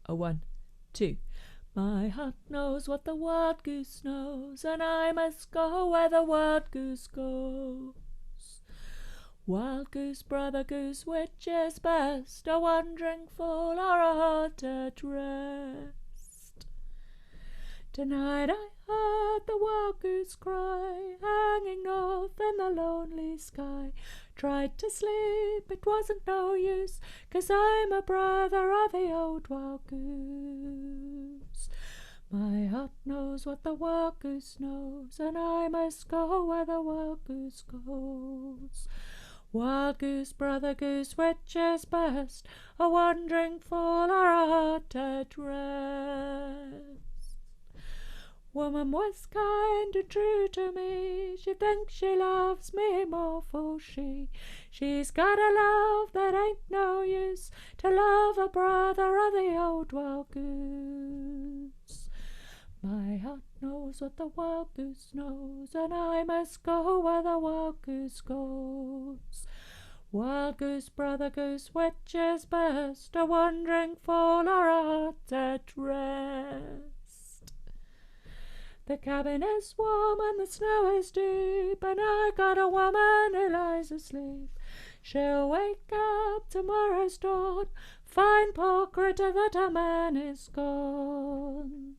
A 1, 2. My heart knows what the wild goose knows, and I must go where the wild goose goes. Wild goose, brother goose, which is best, a wandering fool or a heart at rest? Tonight I heard the wild goose cry, hanging north in the lonely sky. Tried to sleep, it wasn't no use, 'cause I'm a brother of the old wild goose. My heart knows what the wild goose knows, and I must go where the wild goose goes. Wild goose, brother goose, which is best, a wandering fool or a heart at rest? Woman was kind and true to me, she thinks she loves me more for she's got a love that ain't no use to love a brother of the old wild goose. My heart knows what the wild goose knows, and I must go where the wild goose goes. Wild goose, brother goose, which is best, a wandering fool or a heart at rest? The cabin is warm and the snow is deep, and I got a woman who lies asleep. She'll wake up tomorrow's dawn, find poor critter that a man is gone.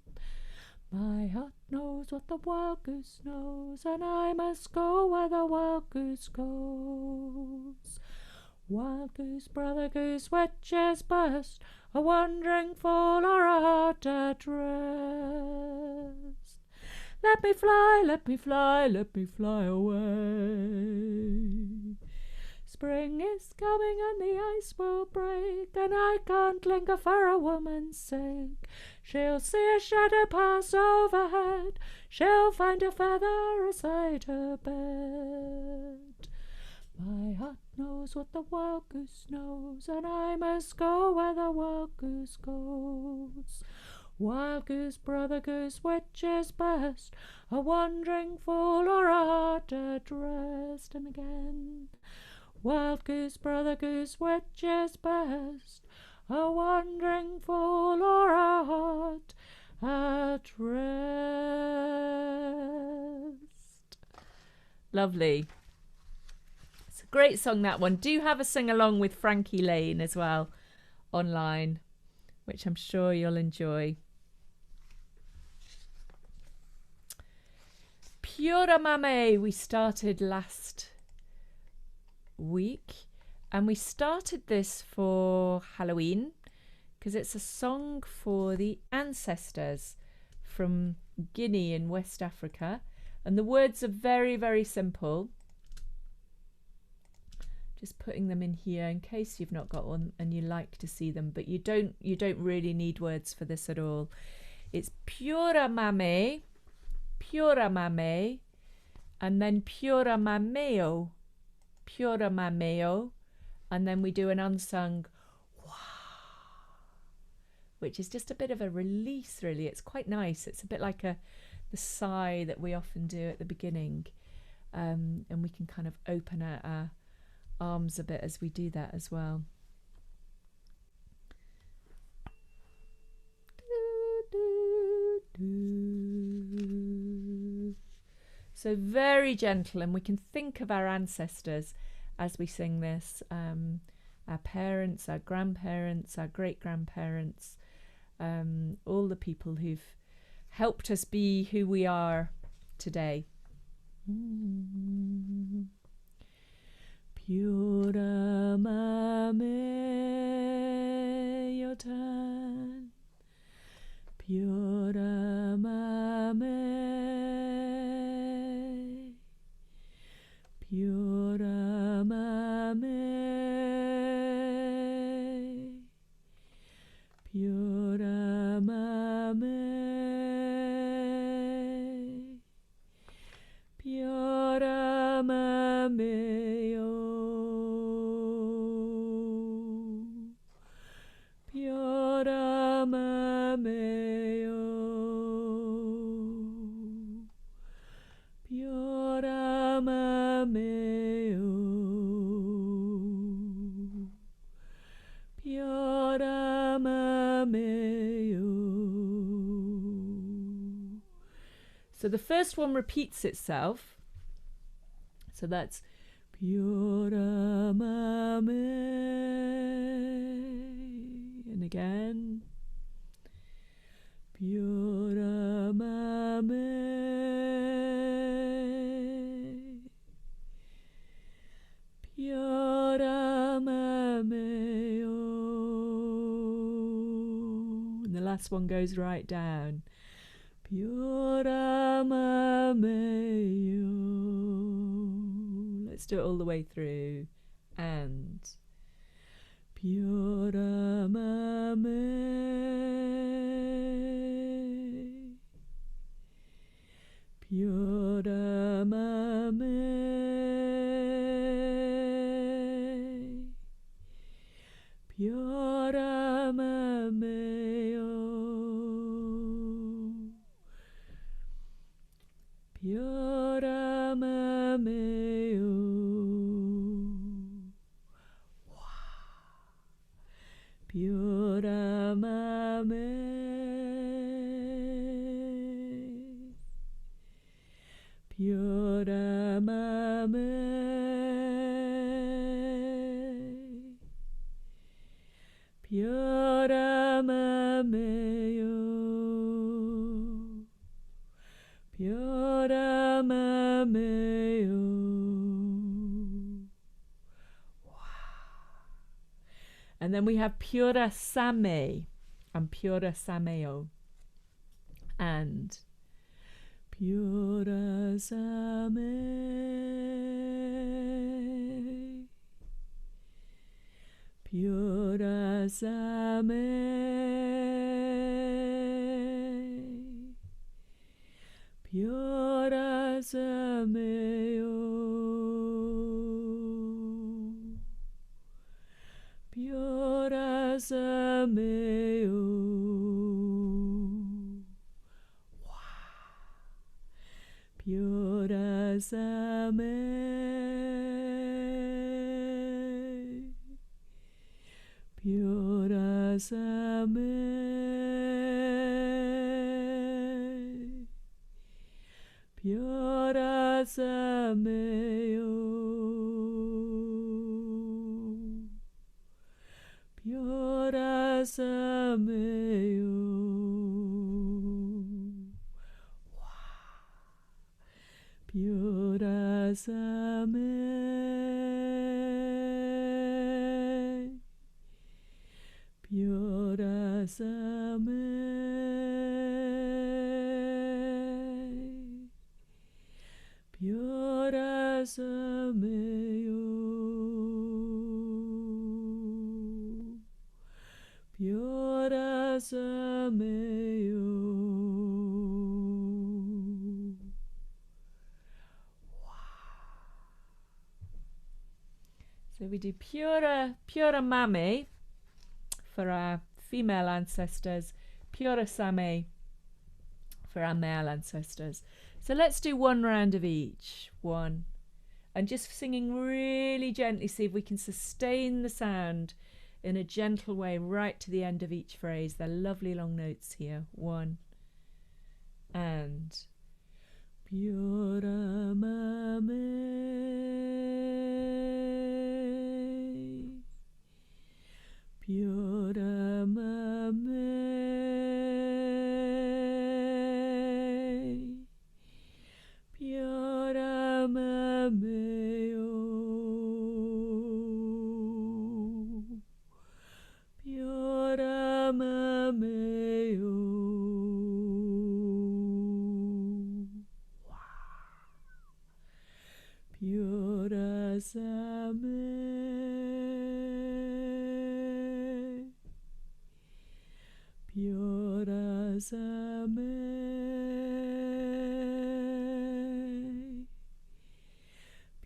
My heart knows what the wild goose knows, and I must go where the wild goose goes. Wild goose, brother goose, which is best, a wandering fool or a heart at rest? Let me fly, let me fly, let me fly away. Spring is coming and the ice will break, and I can't linger for a woman's sake. She'll see a shadow pass overhead, she'll find a feather aside her bed. My heart knows what the wild goose knows, and I must go where the wild goose goes. Wild goose, brother goose, which is best, a wandering fool or a heart at rest? And again, wild goose, brother goose, which is best, a wandering fool or a heart at rest? Lovely. It's a great song, that one. Do have a sing along with Frankie Lane as well online, which I'm sure you'll enjoy. Pura Mame we started last week, and we started this for Halloween because it's a song for the ancestors from Guinea in West Africa, and the words are very, very simple. Just putting them in here in case you've not got one and you like to see them, but you don't really need words for this at all. It's Pura Mame, and then Pura Mameo, and then we do an unsung wow, which is just a bit of a release, really. It's quite nice. It's a bit like the sigh that we often do at the beginning, and we can kind of open our arms a bit as we do that as well. So very gentle, and we can think of our ancestors as we sing this, our parents, our grandparents, our great-grandparents, all the people who've helped us be who we are today. Pura Mame yotan, Pura Mame, Pura Mame, Pura Mame, Pura Mame yo, Pura Mame yo, Pura Mame yo, Pura Mame yo. So the first one repeats itself. So that's Pura Mame, and again, Pura Mame. last one goes right down. Pioramameo. Let's do it all the way through. And Pioramame. Pioramame. Pioramameo. Pioramameo. Pioramame. Pioramame. Pioramameo. Pioramameo. And then we have Pura Same and Pura Sameo. And Pura Same. Pura Same. Pura Sameo. Pura Sameo. Pura Same. Pura Same. Pura Sameo. Pura Sameo. Pura Same. Pura Same. Pura Sameo. Pura Sameo. So we do Pura Mame for our female ancestors, Pura Same for our male ancestors. So let's do one round of each. One. And just singing really gently, see if we can sustain the sound in a gentle way right to the end of each phrase. They're lovely long notes here. One. And Pura Mame. Pura Mame. Pura Mameo. Pura Mameo. Pura Same. Pura Same.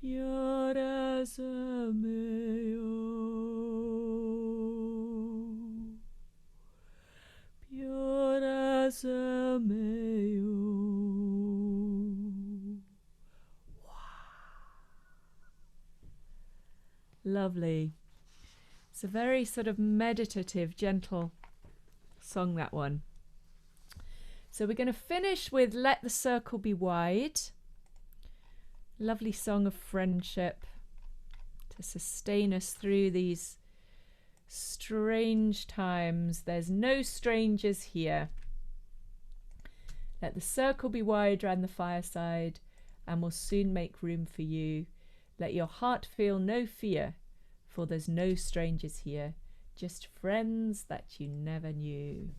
Pura Sameo. Pura Sameo. Lovely. It's a very sort of meditative, gentle song, that one. So we're going to finish with Let the Circle Be Wide. Lovely song of friendship to sustain us through these strange times. There's no strangers here. Let the circle be wide round the fireside, and we'll soon make room for you. Let your heart feel no fear, for there's no strangers here, just friends that you never knew.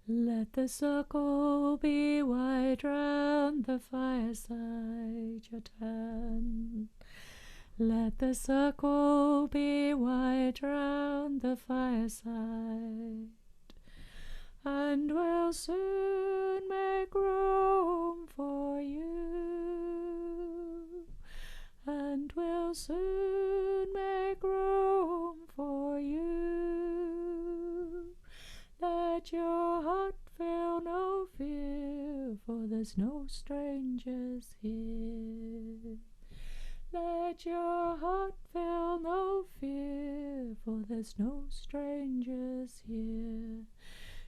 Let the circle be wide round the fireside, your turn. Let the circle be wide round the fireside, and we'll soon make room for you, and we'll soon make room for you. Let your heart feel no fear, for there's no strangers here. Let your heart feel no fear, for there's no strangers here.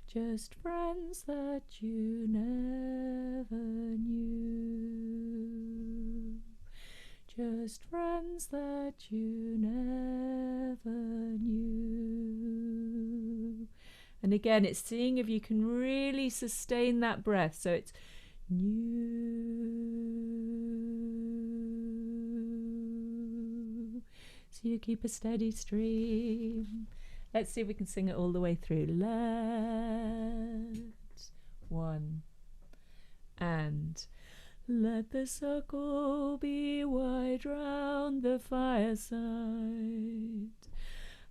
Just friends that you never knew. Just friends that you never knew. And again, it's seeing if you can really sustain that breath. So it's new. So you keep a steady stream. Let's see if we can sing it all the way through. Let, one, and let the circle be wide round the fireside,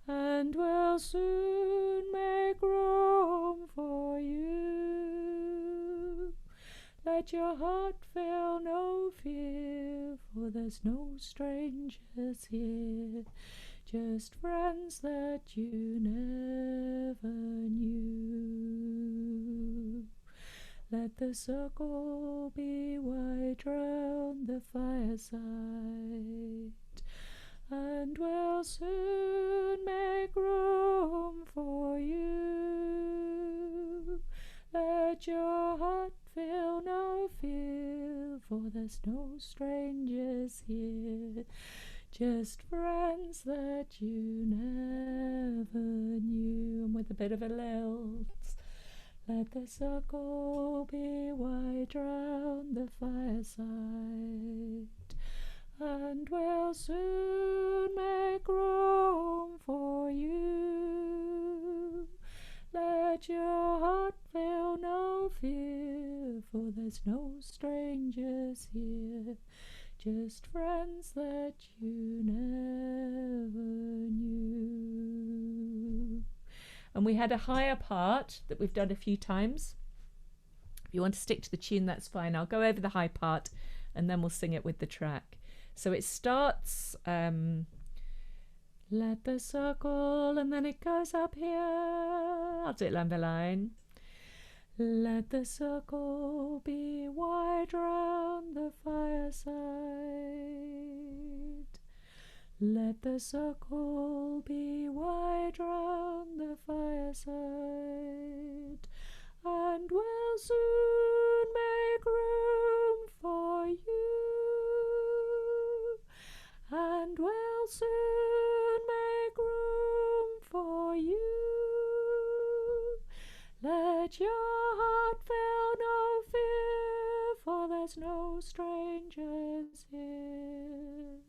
and we'll soon make room for you. Let your heart feel no fear, for there's no strangers here. Just friends that you never knew. Let the circle be wide round the fireside, and we'll soon make room for you. Let your heart feel no fear, for there's no strangers here. Just friends that you never knew. And with a bit of a lilt, let the circle be wide round the fireside, and we'll soon make room for you. Let your heart feel no fear, for there's no strangers here. Just friends that you never knew. And we had a higher part that we've done a few times. If you want to stick to the tune, that's fine. I'll go over the high part and then we'll sing it with the track. So it starts, let the circle, and then it goes up here. I'll do it line by line. Let the circle be wide round the fireside. Let the circle be wide round the fireside, and we'll soon make room for you, and we'll soon make room for you. Let your heart feel no fear, for there's no strangers here.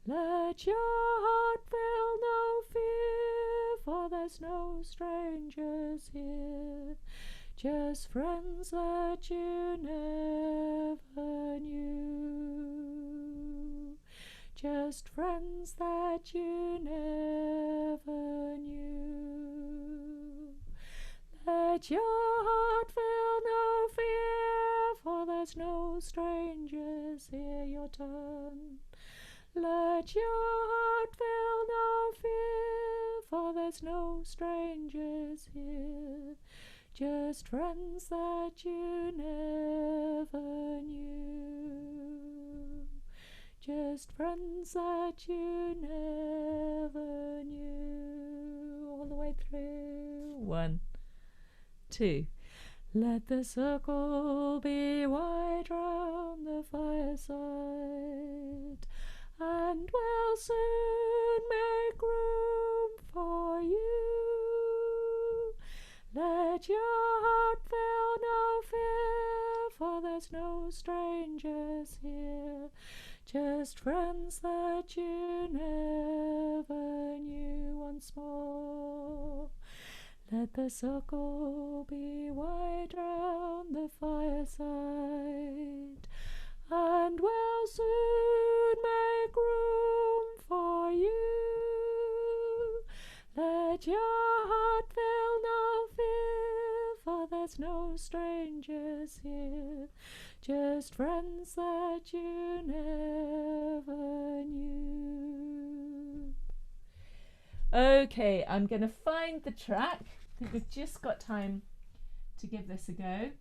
Let your heart feel no fear, for there's no strangers here. Just friends that you never knew. Just friends that you never knew. Let your heart feel no fear, for there's no strangers here. Your turn. Let your heart feel no fear, for there's no strangers here. Just friends that you never knew. Just friends that you never knew. All the way through. 1, 2. Let the circle be wide round the fireside, and we'll soon make room for you. Let your heart feel no fear, for there's no strangers here. just friends that you never knew once more. Let the circle be wide round the fireside, and we'll soon make room for you. Let your heart feel no fear, for there's no strangers here, just friends that you never knew. Okay, I'm going to find the track. I think we've just got time to give this a go.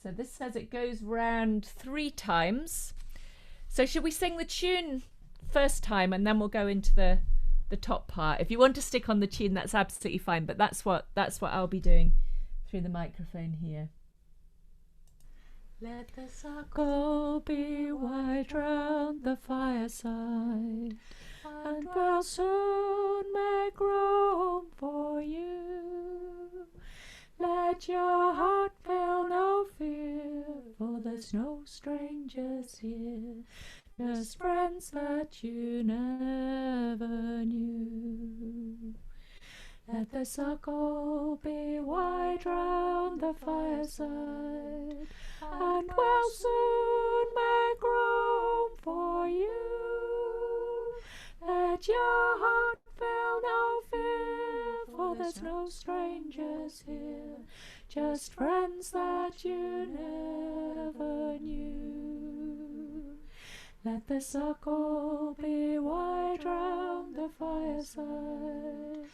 So this says it goes round 3 times. So should we sing the tune first time and then we'll go into the top part? If you want to stick on the tune, that's absolutely fine, but that's what I'll be doing through the microphone here. Let the circle be wide round the fireside, and we'll soon make room for you. Let your heart feel no fear, for there's no strangers here, just friends that you never knew. Let the circle be wide round the fireside, and we'll soon make room for you. Let your heart feel no fear, for there's no strangers here, just friends that you never knew. Let the circle be wide round the fireside,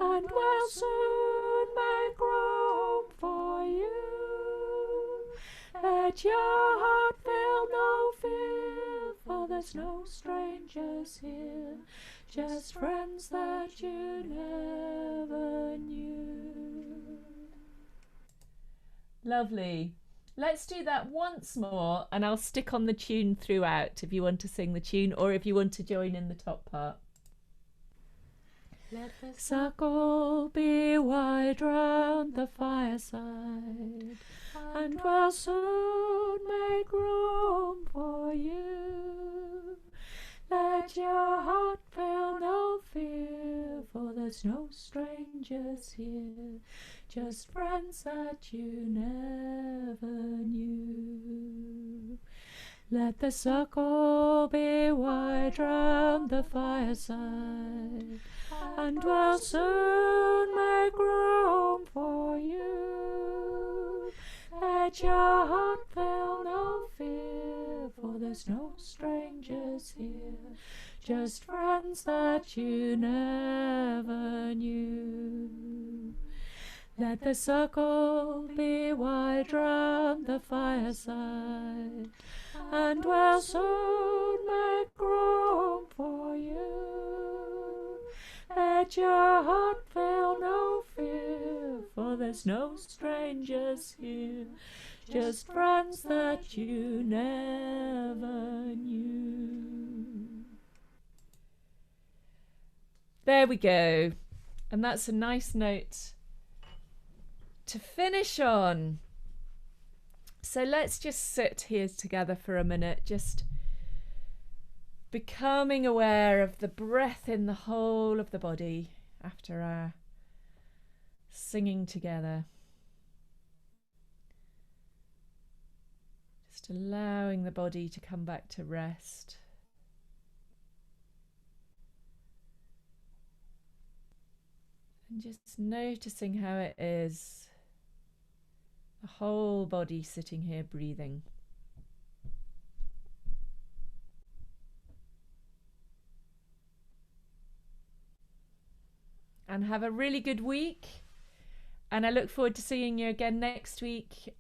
and we'll soon make room for you. Let your heart feel no fear, for there's no strangers here, just friends that you never knew. Lovely. Let's do that once more, and I'll stick on the tune throughout if you want to sing the tune or if you want to join in the top part. Let the circle be wide round the fireside, and we'll soon make room for you. Let your heart feel no fear, for there's no strangers here, just friends that you never knew. Let the circle be wide round the fireside, and we'll soon make room for you. Let your heart feel no fear, for there's no strangers here, just friends that you never knew. Let the circle be wide round the fireside, and we'll soon make room for you. Let your heart feel no fear, for there's no strangers here, just friends that you never knew. There we go. And that's a nice note to finish on. So let's just sit here together for a minute, just becoming aware of the breath in the whole of the body after our singing together. Just allowing the body to come back to rest. And just noticing how it is, the whole body sitting here breathing. And have a really good week. And I look forward to seeing you again next week.